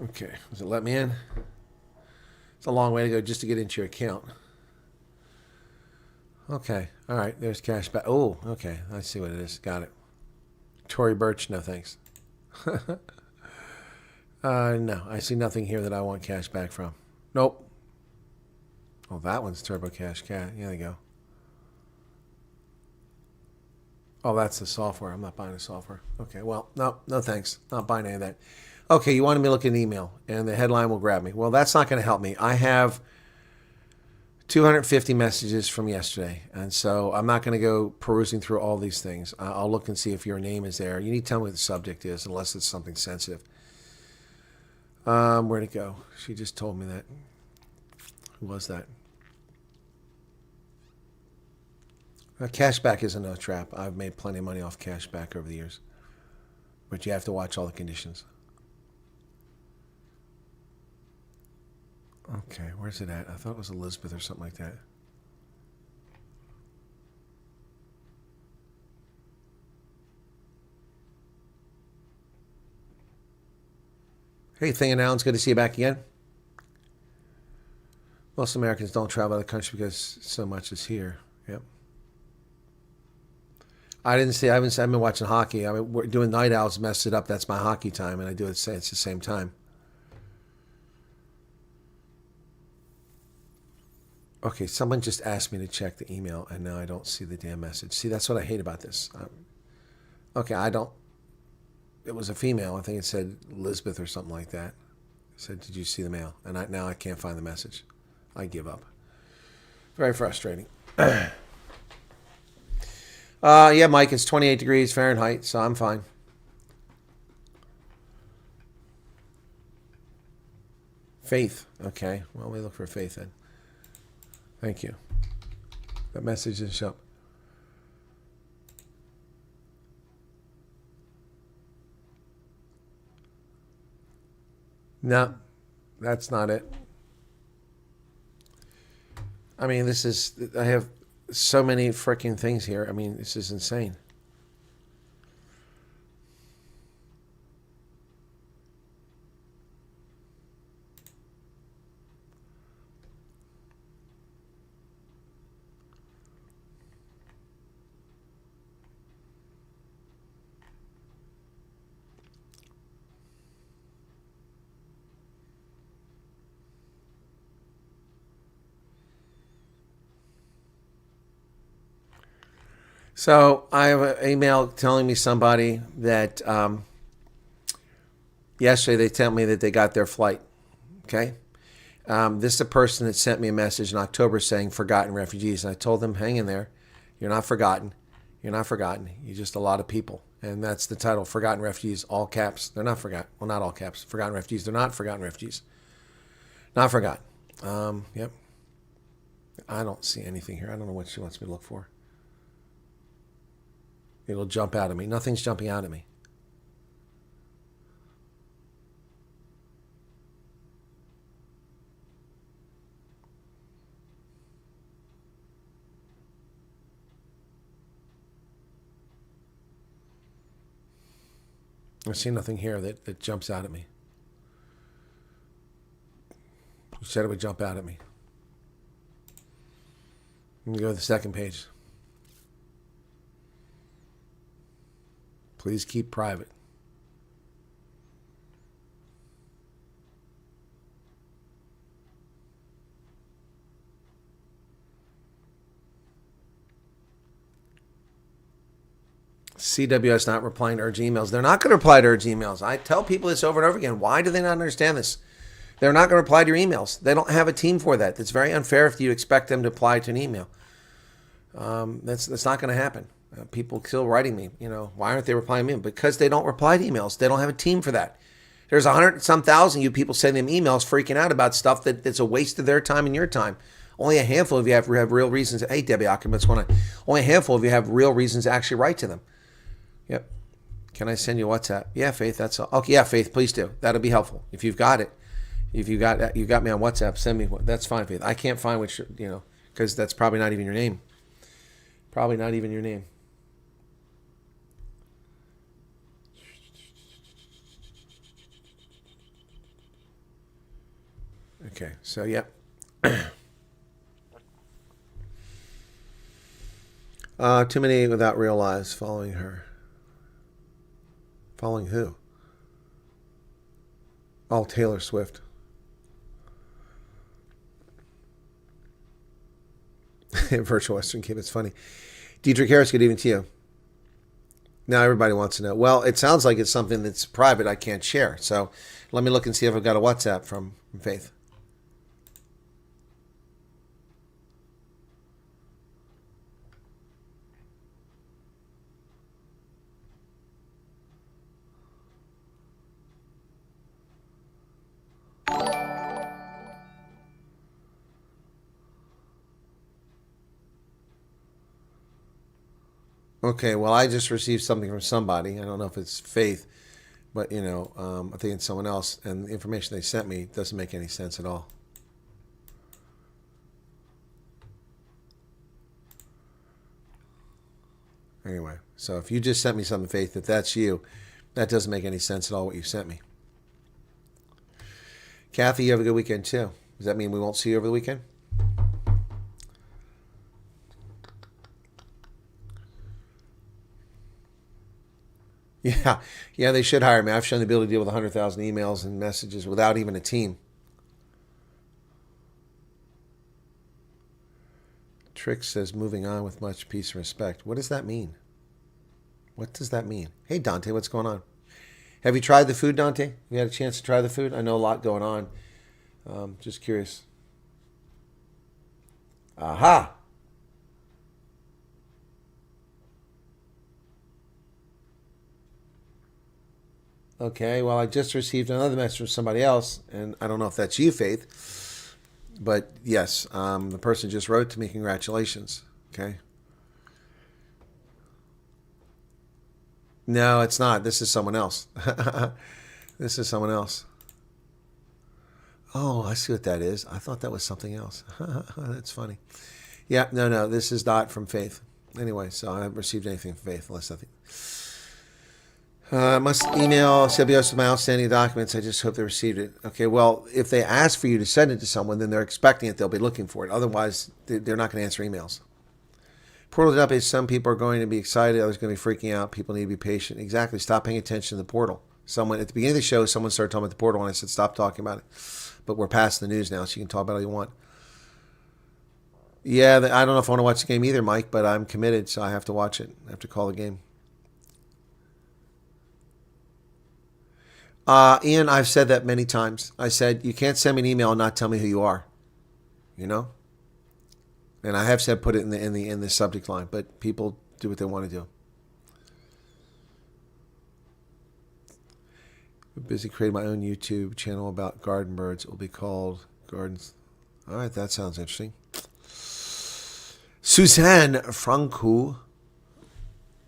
Speaker 3: Okay. Does it let me in? It's a long way to go just to get into your account. Okay. All right. There's cash back. Oh, okay. I see what it is. Got it. Tory Burch, no thanks. No, I see nothing here that I want cash back from. Nope. Oh, that one's Turbo Cash Cat. Yeah, there you go. Oh, that's the software. I'm not buying the software. Okay, well, no thanks. Not buying any of that. Okay, you wanted me to look at an email, and the headline will grab me. Well, that's not going to help me. I have 250 messages from yesterday, and so I'm not going to go perusing through all these things. I'll look and see if your name is there. You need to tell me what the subject is, unless it's something sensitive. Where'd it go? She just told me that. Who was that? Cashback isn't a trap. I've made plenty of money off cashback over the years. But you have to watch all the conditions. Okay, where's it at? I thought it was Elizabeth or something like that. Hey, Thing and Alan's good to see you back again. Most Americans don't travel out of the country because so much is here. Yep. I haven't been watching hockey. I mean, we're doing Night Owls messed it up. That's my hockey time, and I do it. It's the same time. Okay, someone just asked me to check the email, and now I don't see the damn message. See, that's what I hate about this. Okay, I don't. It was a female. I think it said Elizabeth or something like that. It said, "Did you see the mail?" And now I can't find the message. I give up. Very frustrating. Yeah, Mike, it's 28 degrees Fahrenheit, so I'm fine. Faith. Okay. Well, we look for Faith then. Thank you. That message didn't show up. No, that's not it. I mean, I have so many freaking things here. I mean, this is insane. So I have an email telling me somebody that yesterday they tell me that they got their flight. Okay. This is a person that sent me a message in October saying forgotten refugees. And I told them, hang in there. You're not forgotten. You're not forgotten. You're just a lot of people. And that's the title, Forgotten Refugees, all caps. They're not forgotten. Well, not all caps. Forgotten refugees. They're not forgotten refugees. Not forgotten. Yep. I don't see anything here. I don't know what she wants me to look for. It'll jump out at me. Nothing's jumping out at me. I see nothing here that jumps out at me. You said it would jump out at me. Let me go to the second page. Please keep private. CWS not replying to urgent emails. They're not going to reply to urgent emails. I tell people this over and over again. Why do they not understand this? They're not going to reply to your emails. They don't have a team for that. It's very unfair if you expect them to reply to an email. That's not going to happen. People still writing me, why aren't they replying to me? Because they don't reply to emails. They don't have a team for that. There's 100-some thousand you people sending them emails freaking out about stuff that's a waste of their time and your time. Only a handful of you have real reasons. Hey, Debbie Ackerman's only a handful of you have real reasons to actually write to them. Yep. Can I send you WhatsApp? Yeah, Faith, that's all. Okay, yeah, Faith, please do. That'll be helpful. If you've got it. If you got me on WhatsApp, send me one. That's fine, Faith. I can't find which, because that's probably not even your name. Probably not even your name. Okay, so yeah. Too many without real lives following her. Following who? Oh, Taylor Swift. Virtual Western Kid, it's funny. Dietrich Harris, good evening to you. Now everybody wants to know. Well, it sounds like it's something that's private I can't share. So let me look and see if I've got a WhatsApp from Faith. Okay, well, I just received something from somebody. I don't know if it's Faith, but, I think it's someone else. And the information they sent me doesn't make any sense at all. Anyway, so if you just sent me something, Faith, if that's you, that doesn't make any sense at all what you sent me. Kathy, you have a good weekend, too. Does that mean we won't see you over the weekend? Yeah, they should hire me. I've shown the ability to deal with 100,000 emails and messages without even a team. Trick says, moving on with much peace and respect. What does that mean? What does that mean? Hey, Dante, what's going on? Have you tried the food, Dante? Have you had a chance to try the food? I know a lot going on. Just curious. Aha! Okay, well, I just received another message from somebody else, and I don't know if that's you, Faith, but yes, the person just wrote to me, congratulations, okay? No, it's not. This is someone else. This is someone else. Oh, I see what that is. I thought that was something else. That's funny. Yeah, no, this is not from Faith. Anyway, so I haven't received anything from Faith, unless I think... must email CBS with my outstanding documents. I just hope they received it. Okay, well, if they ask for you to send it to someone, then they're expecting it. They'll be looking for it. Otherwise, they're not going to answer emails. Portal updates. Some people are going to be excited. Others are going to be freaking out. People need to be patient. Exactly. Stop paying attention to the portal. Someone at the beginning of the show, someone started talking about the portal, and I said, stop talking about it. But we're past the news now, so you can talk about it all you want. Yeah, I don't know if I want to watch the game either, Mike, but I'm committed, so I have to watch it. I have to call the game. Ian, I've said that many times. I said, you can't send me an email and not tell me who you are. And I have said put it in the subject line, but people do what they want to do. I'm busy creating my own YouTube channel about garden birds. It will be called Gardens. All right, that sounds interesting. Suzanne Franco.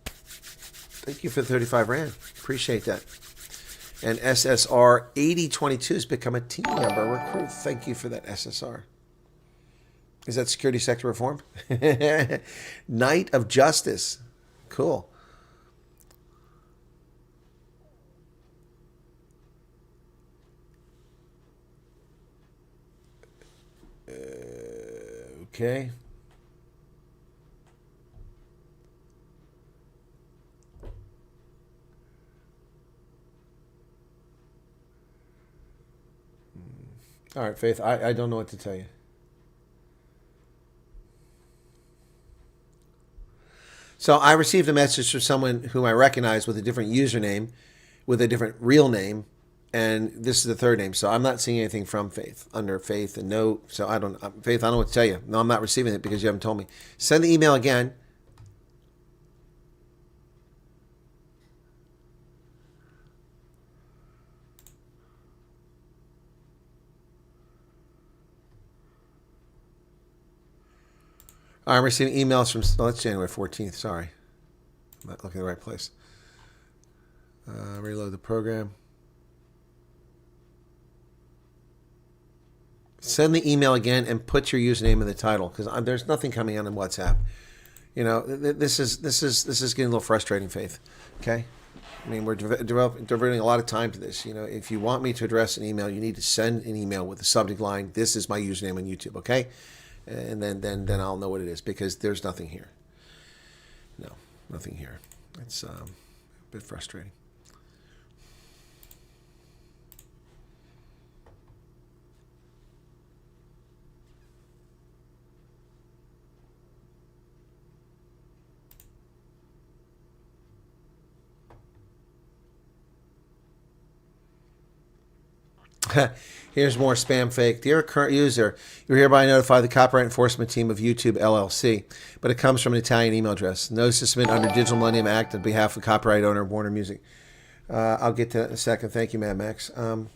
Speaker 3: Thank you for the 35 Rand. Appreciate that. And SSR 8022 has become a team member recruit. Thank you for that, SSR. Is that security sector reform? Knight of Justice. Cool. Okay. All right, Faith, I don't know what to tell you. So I received a message from someone whom I recognize with a different username, with a different real name, and this is the third name. So I'm not seeing anything from Faith under Faith and no. So I don't, Faith, I don't know what to tell you. No, I'm not receiving it because you haven't told me. Send the email again. I'm receiving emails from, oh, that's January 14th. Sorry. I'm not looking in the right place. Reload the program. Send the email again and put your username in the title because there's nothing coming on in WhatsApp. You know, this is getting a little frustrating, Faith. Okay? I mean, we're devoting a lot of time to this. You know, if you want me to address an email, you need to send an email with the subject line, "This is my username on YouTube," okay? And then I'll know what it is because there's nothing here. No, nothing here. It's a bit frustrating. Here's more spam fake. Dear current user, you're hereby notified the copyright enforcement team of YouTube LLC, but it comes from an Italian email address. Notice to submit under Digital Millennium Act on behalf of copyright owner Warner Music. I'll get to that in a second. Thank you, Mad Max. Hang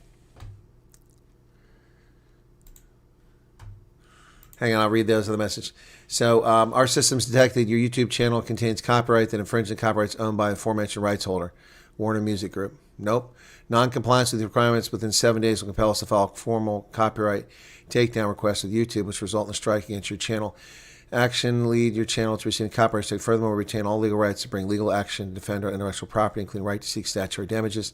Speaker 3: on, I'll read those other message. So, our systems detected your YouTube channel contains copyright that infringes on copyrights owned by the aforementioned rights holder, Warner Music Group. Nope. Non-compliance with the requirements within 7 days will compel us to file a formal copyright takedown request with YouTube, which result in a strike against your channel. Action lead your channel to receive a copyright strike. Furthermore, we retain all legal rights to bring legal action to defend our intellectual property, including right to seek statutory damages.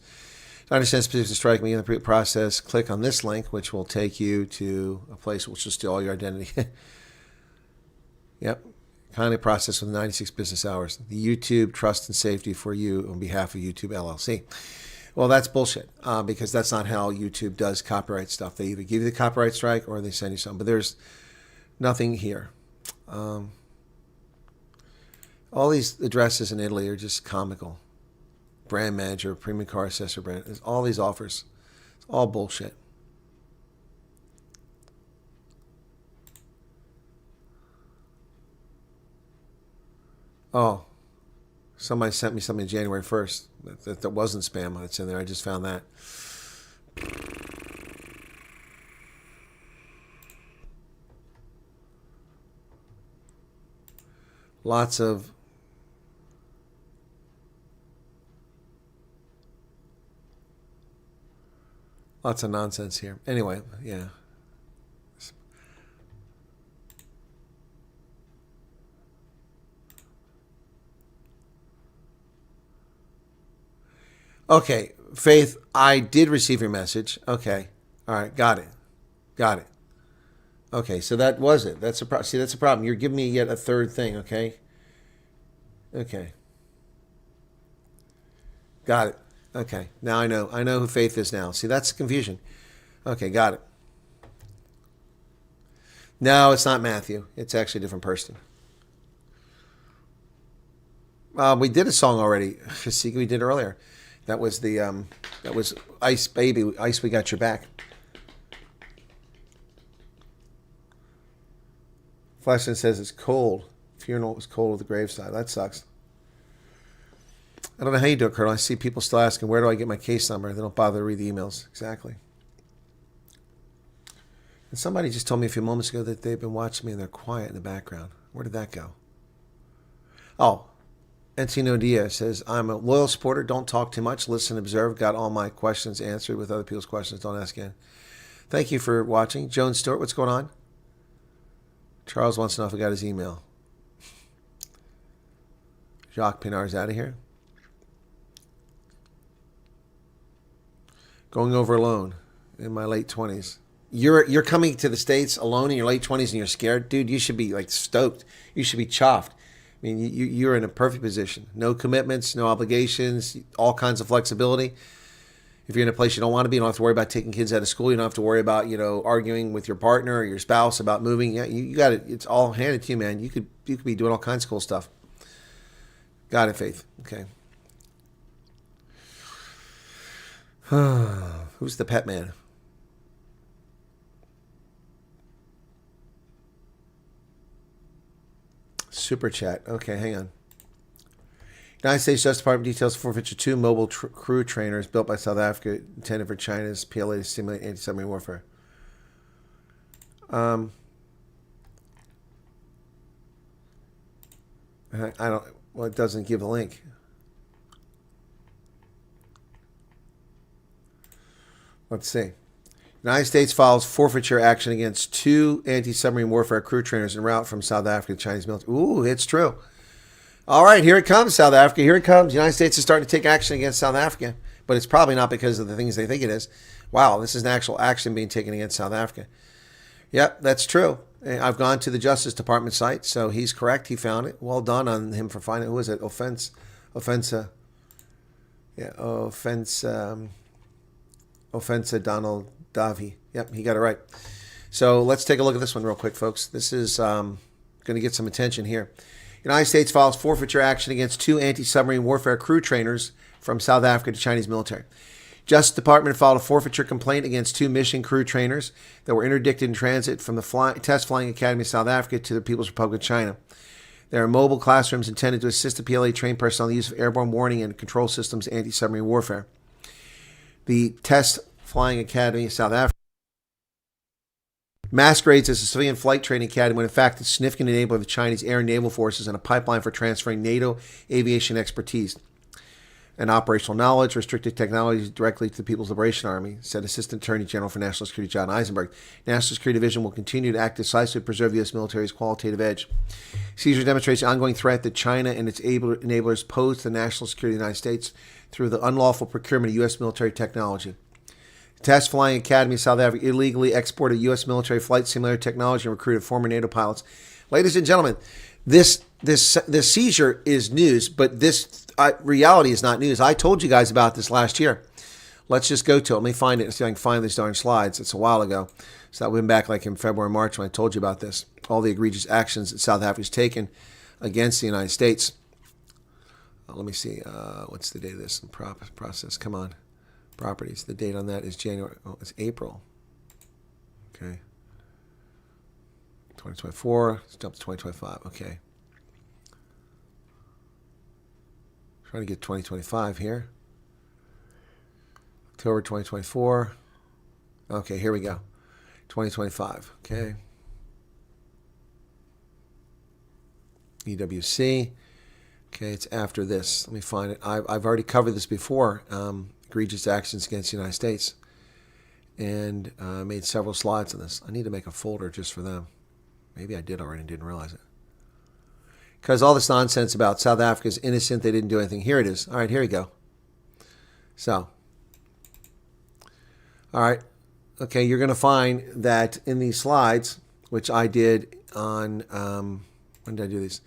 Speaker 3: To understand specifics of strike me in the process, click on this link, which will take you to a place which will steal all your identity. Yep. Kindly process within 96 business hours. The YouTube Trust and Safety for you on behalf of YouTube LLC. Well, that's bullshit because that's not how YouTube does copyright stuff. They either give you the copyright strike or they send you something. But there's nothing here. All these addresses in Italy are just comical. Brand manager, premium car accessory brand. There's all these offers. It's all bullshit. Oh. Somebody sent me something January 1st that wasn't spam. It's in there. I just found that. Lots of nonsense here. Anyway, yeah. Okay, Faith, I did receive your message. Okay. All right, got it. Okay, so that was it. That's a problem. See, that's a problem. You're giving me yet a third thing, okay? Okay. Got it. Okay, now I know. I know who Faith is now. See, that's confusion. Okay, got it. No, it's not Matthew. It's actually a different person. We did a song already. See, we did earlier. That was that was Ice Baby, Ice We Got Your Back. Flashman says it's cold. Funeral was cold at the graveside. That sucks. I don't know how you do it, Colonel. I see people still asking, where do I get my case number? They don't bother to read the emails. Exactly. And somebody just told me a few moments ago that they've been watching me and they're quiet in the background. Where did that go? Oh. Encino Diaz says, I'm a loyal supporter. Don't talk too much. Listen, observe. Got all my questions answered with other people's questions. Don't ask again. Thank you for watching. Joan Stewart, what's going on? Charles wants to know if I got his email. Jacques Pinard's out of here. Going over alone in my late 20s. you're coming to the States alone in your late 20s and you're scared, dude, you should be like stoked. You should be chuffed. I mean, you're in a perfect position. No commitments, no obligations, all kinds of flexibility. If you're in a place you don't want to be, you don't have to worry about taking kids out of school. You don't have to worry about, arguing with your partner or your spouse about moving. Yeah, you got it. It's all handed to you, man. You could be doing all kinds of cool stuff. Got it, Faith. Okay. Who's the pet man? Super chat. Okay, hang on. United States Justice Department details forfeiture 2 mobile crew trainers built by South Africa intended for China's PLA to stimulate anti-submarine warfare. I don't. Well, it doesn't give a link. Let's see. United States files forfeiture action against 2 anti-submarine warfare crew trainers en route from South Africa to Chinese military. Ooh, it's true. All right, here it comes, South Africa. Here it comes. The United States is starting to take action against South Africa, but it's probably not because of the things they think it is. Wow, this is an actual action being taken against South Africa. Yep, that's true. I've gone to the Justice Department site, so he's correct. He found it. Well done on him for finding it. Who is it? Offensa Donald Davi. Yep, he got it right. So let's take a look at this one real quick, folks. This is going to get some attention here. United States files forfeiture action against 2 anti-submarine warfare crew trainers from South Africa to Chinese military. Justice Department filed a forfeiture complaint against 2 mission crew trainers that were interdicted in transit from the Test Flying Academy of South Africa to the People's Republic of China. There are mobile classrooms intended to assist the PLA trained personnel in the use of airborne warning and control systems anti-submarine warfare. The Test Flying Academy of South Africa masquerades as a civilian flight training academy when in fact it's a significant enabler of the Chinese air and naval forces and a pipeline for transferring NATO aviation expertise and operational knowledge, restricted technologies directly to the People's Liberation Army, said Assistant Attorney General for National Security John Eisenberg. National Security Division will continue to act decisively to preserve the U.S. military's qualitative edge. Seizure demonstrates the ongoing threat that China and its enablers pose to the national security of the United States through the unlawful procurement of U.S. military technology. Test Flying Academy of South Africa illegally exported U.S. military flight simulator technology and recruited former NATO pilots. Ladies and gentlemen, this seizure is news, but this reality is not news. I told you guys about this last year. Let's just go to it. Let me find it and see if I can find these darn slides. It's a while ago. So that went back like in February, March when I told you about this. All the egregious actions that South Africa's taken against the United States. Let me see. What's the date of this process? Come on. Properties. The date on that is January. Oh, it's April. Okay. 2024. Let's jump to 2025. Okay. Trying to get 2025 here. October 2024. Okay, here we go. 2025. Okay. EWC. Okay, it's after this. Let me find it. I've already covered this before. Egregious actions against the United States, and made several slides on this. I need to make a folder just for them. Maybe I did already and didn't realize it. Because all this nonsense about South Africa is innocent, they didn't do anything. Here it is. All right, here we go. So, all right. Okay, you're going to find that in these slides, which I did on, when did I do these?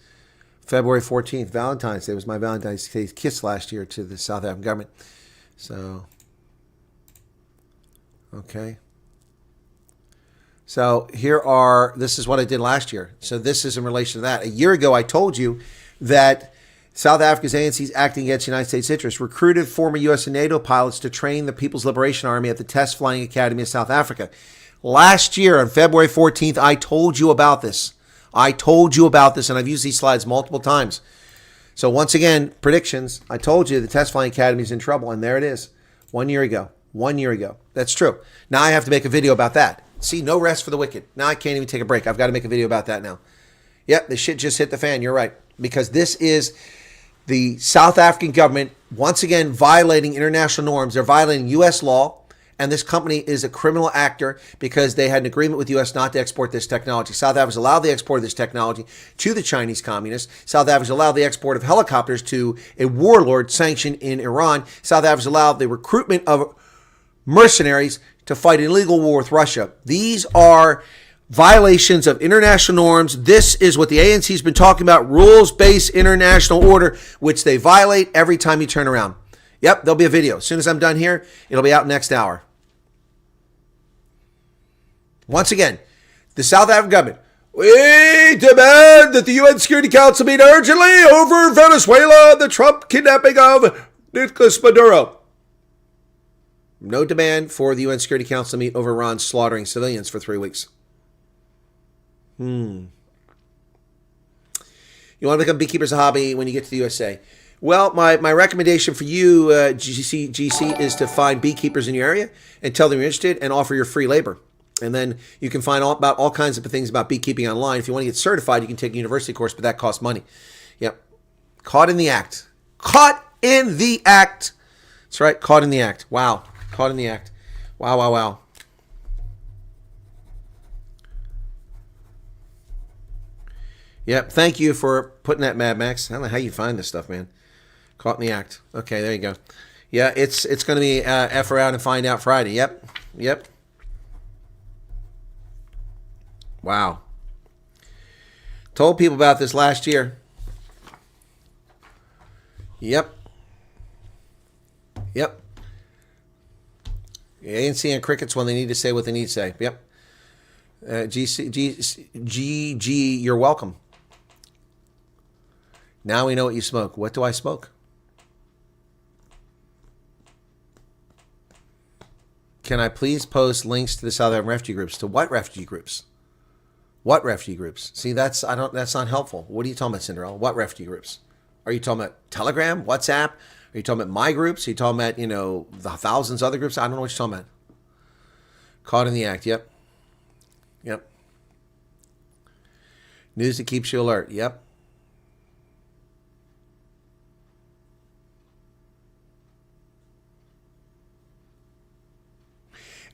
Speaker 3: February 14th, Valentine's Day was my Valentine's Day kiss last year to the South African government. So, okay. So this is what I did last year. So this is in relation to that. A year ago, I told you that South Africa's ANC is acting against United States interests, recruited former U.S. and NATO pilots to train the People's Liberation Army at the Test Flying Academy of South Africa. Last year, on February 14th, I told you about this. I told you about this, and I've used these slides multiple times. So once again, predictions. I told you the Test Flying Academy is in trouble, and there it is. 1 year ago. 1 year ago. That's true. Now I have to make a video about that. See, no rest for the wicked. Now I can't even take a break. I've got to make a video about that now. Yep, the shit just hit the fan. You're right. Because this is the South African government, once again, violating international norms. They're violating U.S. law. And this company is a criminal actor because they had an agreement with the U.S. not to export this technology. South Africa's allowed the export of this technology to the Chinese communists. South Africa's allowed the export of helicopters to a warlord sanctioned in Iran. South Africa's allowed the recruitment of mercenaries to fight an illegal war with Russia. These are violations of international norms. This is what the ANC has been talking about, rules-based international order, which they violate every time you turn around. Yep, there'll be a video. As soon as I'm done here, it'll be out next hour. Once again, the South African government, we demand that the UN Security Council meet urgently over Venezuela and the Trump kidnapping of Nicolas Maduro. No demand for the UN Security Council to meet over Iran slaughtering civilians for 3 weeks. You want to become beekeepers a hobby when you get to the USA? Well, my recommendation for you, GC, is to find beekeepers in your area and tell them you're interested and offer your free labor. And then you can find out about all kinds of things about beekeeping online. If you want to get certified, you can take a university course, but that costs money. Yep. Caught in the act. Caught in the act. That's right. Caught in the act. Wow. Caught in the act. Wow, wow, wow. Yep. Thank you for putting that, Mad Max. I don't know how you find this stuff, man. Caught in the act. Okay, there you go. Yeah, it's going to be F around and find out Friday. Yep. Yep. Wow. Told people about this last year. Yep. Yep. The ANC and crickets when they need to say what they need to say. Yep. GG, you're welcome. Now we know what you smoke. What do I smoke? Can I please post links to the South African refugee groups? To what refugee groups? What refugee groups? See, that's not helpful. What are you talking about, Cinderella? What refugee groups? Are you talking about Telegram, WhatsApp? Are you talking about my groups? Are you talking about, the thousands of other groups? I don't know what you're talking about. Caught in the act. Yep. Yep. News that keeps you alert. Yep.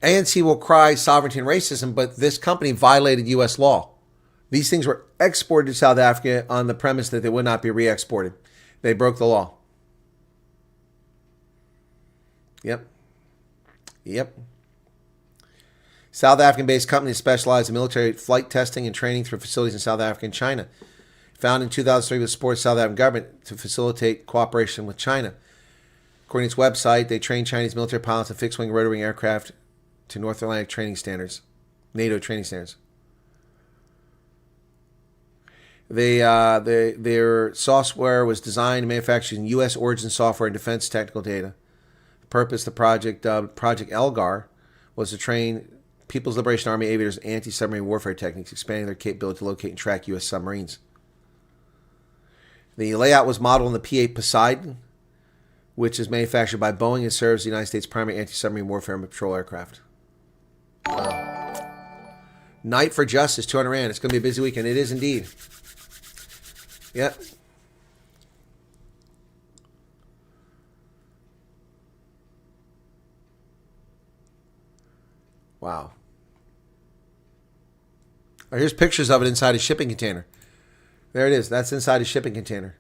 Speaker 3: ANC will cry sovereignty and racism, but this company violated U.S. law. These things were exported to South Africa on the premise that they would not be re-exported. They broke the law. Yep. Yep. South African-based companies specialize in military flight testing and training through facilities in South Africa and China. Founded in 2003 with support of the South African government to facilitate cooperation with China. According to its website, they train Chinese military pilots in fixed-wing rotary aircraft to North Atlantic training standards, NATO training standards. Their software was designed and manufactured in U.S. origin software and defense technical data. The purpose of the project, dubbed Project Elgar, was to train People's Liberation Army aviators in anti-submarine warfare techniques, expanding their capability to locate and track U.S. submarines. The layout was modeled on the P-8 Poseidon, which is manufactured by Boeing and serves the United States' primary anti-submarine warfare and patrol aircraft. Night for Justice, 200 Rand. It's going to be a busy weekend. It is indeed. Yep. Wow. Oh, here's pictures of it inside a shipping container. There it is. That's inside a shipping container.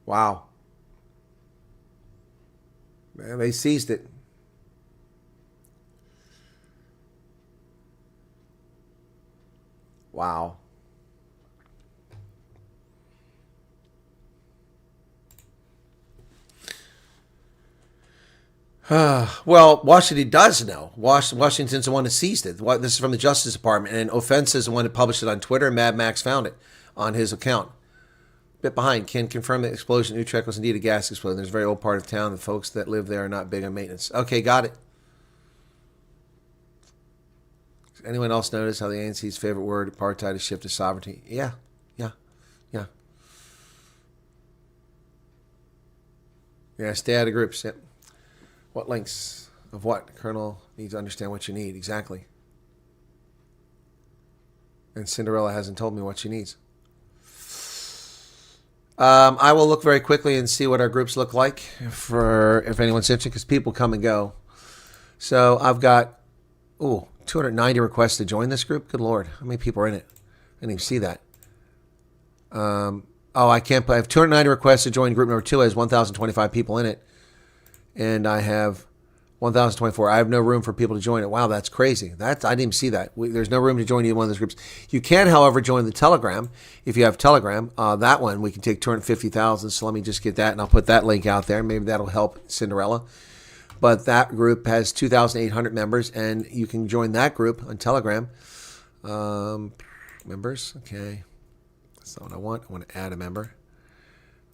Speaker 3: Wow. Man, they seized it. Wow. Well, Washington does know. Washington's the one that seized it. This is from the Justice Department, and Offense is the one that published it on Twitter. Mad Max found it on his account. Bit behind. Can confirm that explosion in Utrecht was indeed a gas explosion. There's a very old part of town. The folks that live there are not big on maintenance. Okay, got it. Does anyone else notice how the ANC's favorite word, apartheid, is shifted to sovereignty? Yeah. Yeah, stay out of groups. Yep. What links of what? Colonel needs to understand what you need. Exactly. And Cinderella hasn't told me what she needs. I will look very quickly and see what our groups look like for if anyone's interested, because people come and go. So I've got 290 requests to join this group. Good Lord, how many people are in it? I didn't even see that. I can't. I have 290 requests to join group number 2. It has 1,025 people in it, and I have 1,024. I have no room for people to join it. Wow, that's crazy. I didn't even see that. There's no room to join either one of those groups. You can, however, join the Telegram if you have Telegram. That one we can take 250,000. So let me just get that, and I'll put that link out there. Maybe that'll help Cinderella. But that group has 2,800 members, and you can join that group on Telegram. Members, okay. That's not what I want. I want to add a member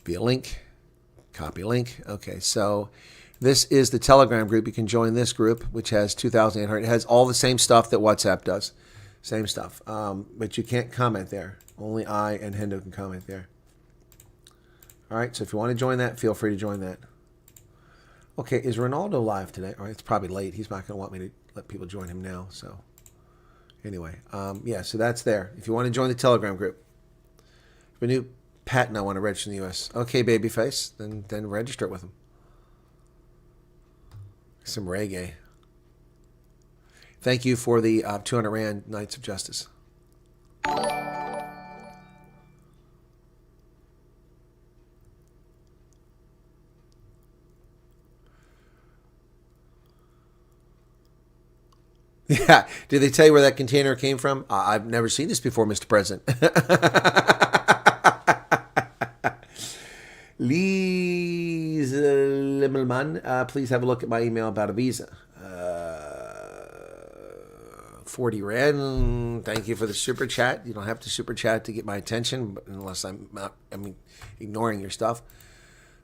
Speaker 3: via link. Copy link. Okay, so this is the Telegram group. You can join this group, which has 2,800. It has all the same stuff that WhatsApp does. Same stuff. But you can't comment there. Only I and Hendo can comment there. All right, so if you want to join that, feel free to join that. Okay, is Ronaldo live today? All right, it's probably late. He's not going to want me to let people join him now. So anyway, yeah, so that's there. If you want to join the Telegram group. If a new patent I want to register in the U.S. Okay, babyface, then register it with him. Some reggae. Thank you for the 200 Rand Knights of Justice. Yeah. Did they tell you where that container came from? I've never seen this before, Mr. President. Lise Limmelman, please have a look at my email about a visa. 40 Rand. Thank you for the super chat. You don't have to super chat to get my attention, unless I'm ignoring your stuff.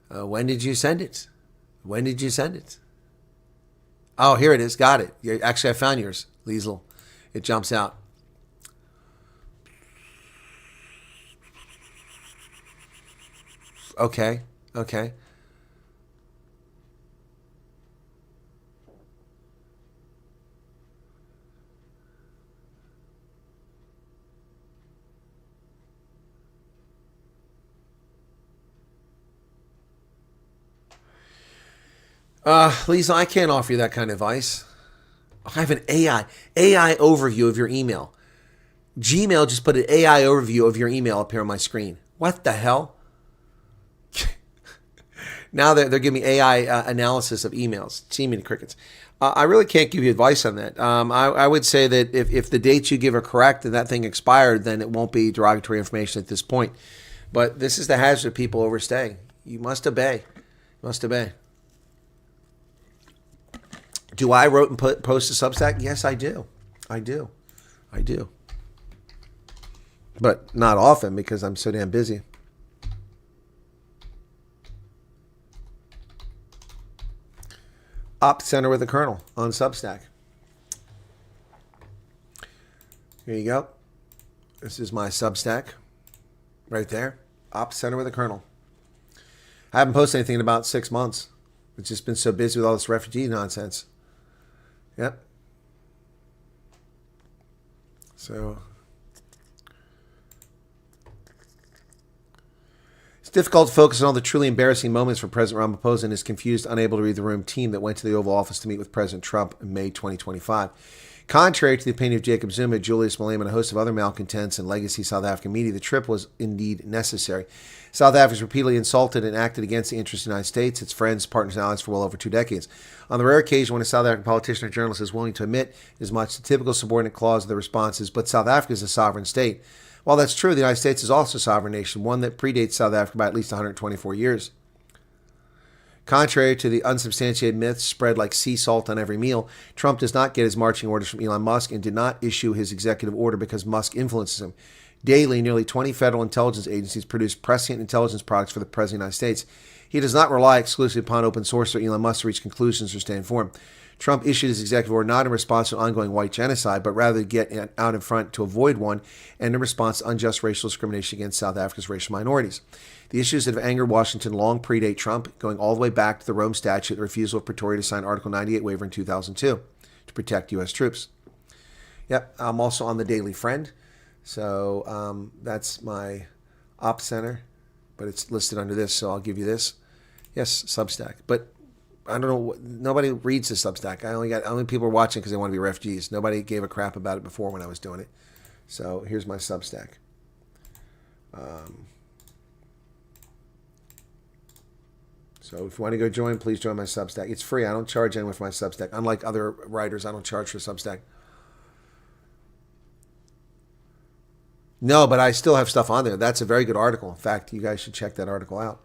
Speaker 3: When did you send it? When did you send it? Oh, here it is. Got it. Actually, I found yours, Liesel. It jumps out. Okay. Okay. Lisa, I can't offer you that kind of advice. I have an AI overview of your email. Gmail just put an AI overview of your email up here on my screen. What the hell? Now they're giving me AI analysis of emails. Teaming crickets. I really can't give you advice on that. I would say that if the dates you give are correct and that thing expired, then it won't be derogatory information at this point. But this is the hazard of people overstaying. You must obey. You must obey. Do I wrote and post a Substack? Yes, I do. I do. But not often because I'm so damn busy. Op Center with the Colonel on Substack. Here you go. This is my Substack. Right there. Op Center with the Colonel. I haven't posted anything in about 6 months. It's just been so busy with all this refugee nonsense. Yep. So it's difficult to focus on all the truly embarrassing moments for President Ramaphosa and his confused, unable to read the room team that went to the Oval Office to meet with President Trump in May 2025. Contrary to the opinion of Jacob Zuma, Julius Malema, and a host of other malcontents and legacy South African media, the trip was indeed necessary. South Africa has repeatedly insulted and acted against the interests of the United States, its friends, partners, and allies for well over 2 decades. On the rare occasion when a South African politician or journalist is willing to admit as much, the typical subordinate clause of the response is, but South Africa is a sovereign state. While that's true, the United States is also a sovereign nation, one that predates South Africa by at least 124 years. Contrary to the unsubstantiated myths spread like sea salt on every meal, Trump does not get his marching orders from Elon Musk and did not issue his executive order because Musk influences him. Daily, nearly 20 federal intelligence agencies produce prescient intelligence products for the President of the United States. He does not rely exclusively upon open source or Elon Musk to reach conclusions or stay informed. Trump issued his executive order not in response to ongoing white genocide, but rather to get out in front to avoid one and in response to unjust racial discrimination against South Africa's racial minorities. The issues that have angered Washington long predate Trump, going all the way back to the Rome Statute, the refusal of Pretoria to sign Article 98 waiver in 2002 to protect U.S. troops. Yep, I'm also on the Daily Friend, so that's my Op Center, but it's listed under this, so I'll give you this. Yes, Substack, but I don't know. Nobody reads the Substack. Only people are watching because they want to be refugees. Nobody gave a crap about it before when I was doing it. So here's my Substack. So if you want to go join, please join my Substack. It's free. I don't charge anyone for my Substack. Unlike other writers, I don't charge for Substack. No, but I still have stuff on there. That's a very good article. In fact, you guys should check that article out.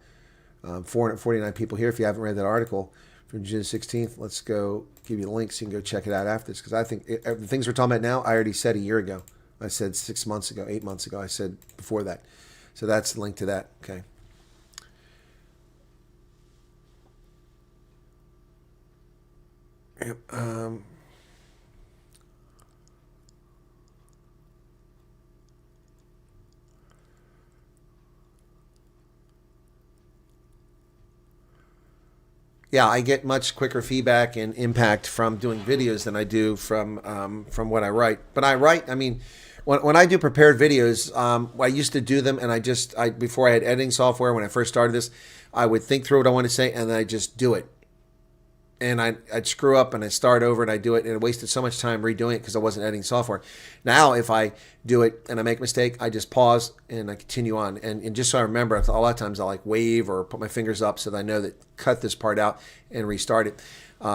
Speaker 3: 449 people here. If you haven't read that article from June 16th, let's go give you the link so you can go check it out after this. Because I think the things we're talking about now, I already said a year ago. I said 6 months ago, 8 months ago. I said before that. So that's the link to that. Okay. Yeah, I get much quicker feedback and impact from doing videos than I do from what I write. But I write, I mean, when I do prepared videos, I used to do them, and before I had editing software, when I first started this, I would think through what I want to say, and then I just do it. And I'd screw up, and I'd start over, and I'd do it, and it wasted so much time redoing it because I wasn't editing software. Now, if I do it and I make a mistake, I just pause and I continue on. And just so I remember, a lot of times I'll like wave or put my fingers up so that I know that cut this part out and restart it,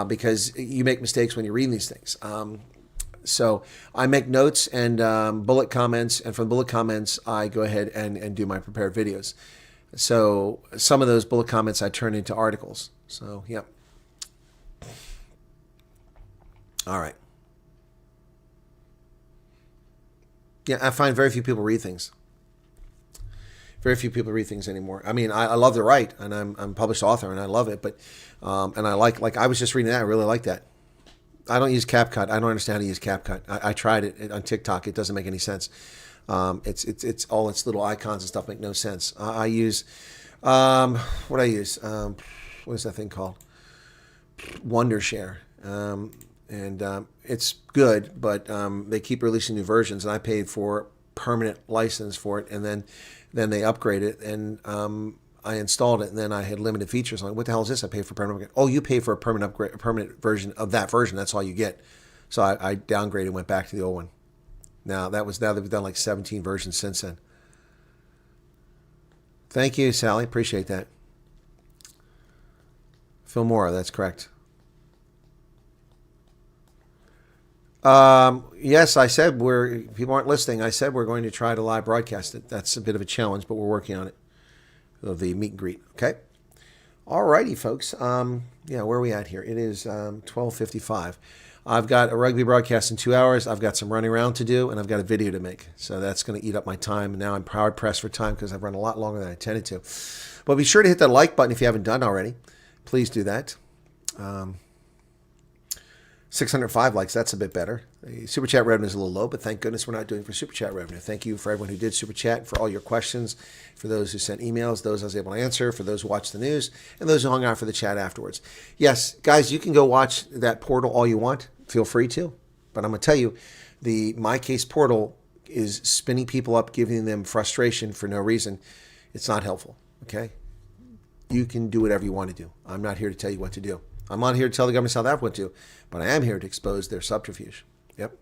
Speaker 3: because you make mistakes when you're reading these things. So I make notes and bullet comments, and from bullet comments, I go ahead and do my prepared videos. So some of those bullet comments I turn into articles. So, yeah. All right. Yeah, I find very few people read things. Very few people read things anymore. I mean, I love to write, and I'm a published author, and I love it. But and I like I was just reading that. I really like that. I don't use CapCut. I don't understand how to use CapCut. I tried it on TikTok. It doesn't make any sense. It's all its little icons and stuff make no sense. I use what I use. What is that thing called? Wondershare. And it's good, but they keep releasing new versions, and I paid for permanent license for it, and then they upgrade it, and I installed it, and then I had limited features. I'm like, what the hell is this? I paid for permanent upgrade. Oh, you pay for a permanent upgrade, a permanent version of that version. That's all you get. So I downgraded and went back to the old one. Now they've done like 17 versions since then. Thank you, Sally. Appreciate that. Phil Mora, that's correct. Yes, I said people aren't listening. I said we're going to try to live broadcast it. That's a bit of a challenge, but we're working on it. Of the meet and greet. Okay. All righty, folks. Yeah, where are we at here? It is 12:55. I've got a rugby broadcast in 2 hours. I've got some running around to do, and I've got a video to make. So that's going to eat up my time. Now I'm hard pressed for time because I've run a lot longer than I intended to. But be sure to hit that like button if you haven't done already. Please do that. 605 likes, that's a bit better. The Super Chat revenue is a little low, but thank goodness we're not doing for Super Chat revenue. Thank you for everyone who did Super Chat, for all your questions, for those who sent emails, those I was able to answer, for those who watched the news, and those who hung out for the chat afterwards. Yes, guys, you can go watch that portal all you want. Feel free to. But I'm going to tell you, the My Case portal is spinning people up, giving them frustration for no reason. It's not helpful, okay? You can do whatever you want to do. I'm not here to tell you what to do. I'm not here to tell the government of South Africa what to do, but I am here to expose their subterfuge. Yep.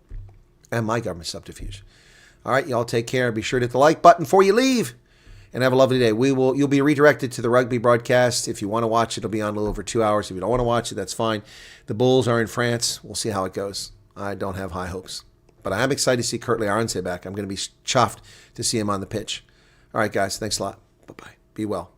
Speaker 3: And my government's subterfuge. All right, y'all take care. Be sure to hit the like button before you leave. And have a lovely day. You'll be redirected to the rugby broadcast. If you want to watch it, it'll be on a little over 2 hours. If you don't want to watch it, that's fine. The Bulls are in France. We'll see how it goes. I don't have high hopes. But I am excited to see Kurt Arendse back. I'm going to be chuffed to see him on the pitch. All right, guys. Thanks a lot. Bye-bye. Be well.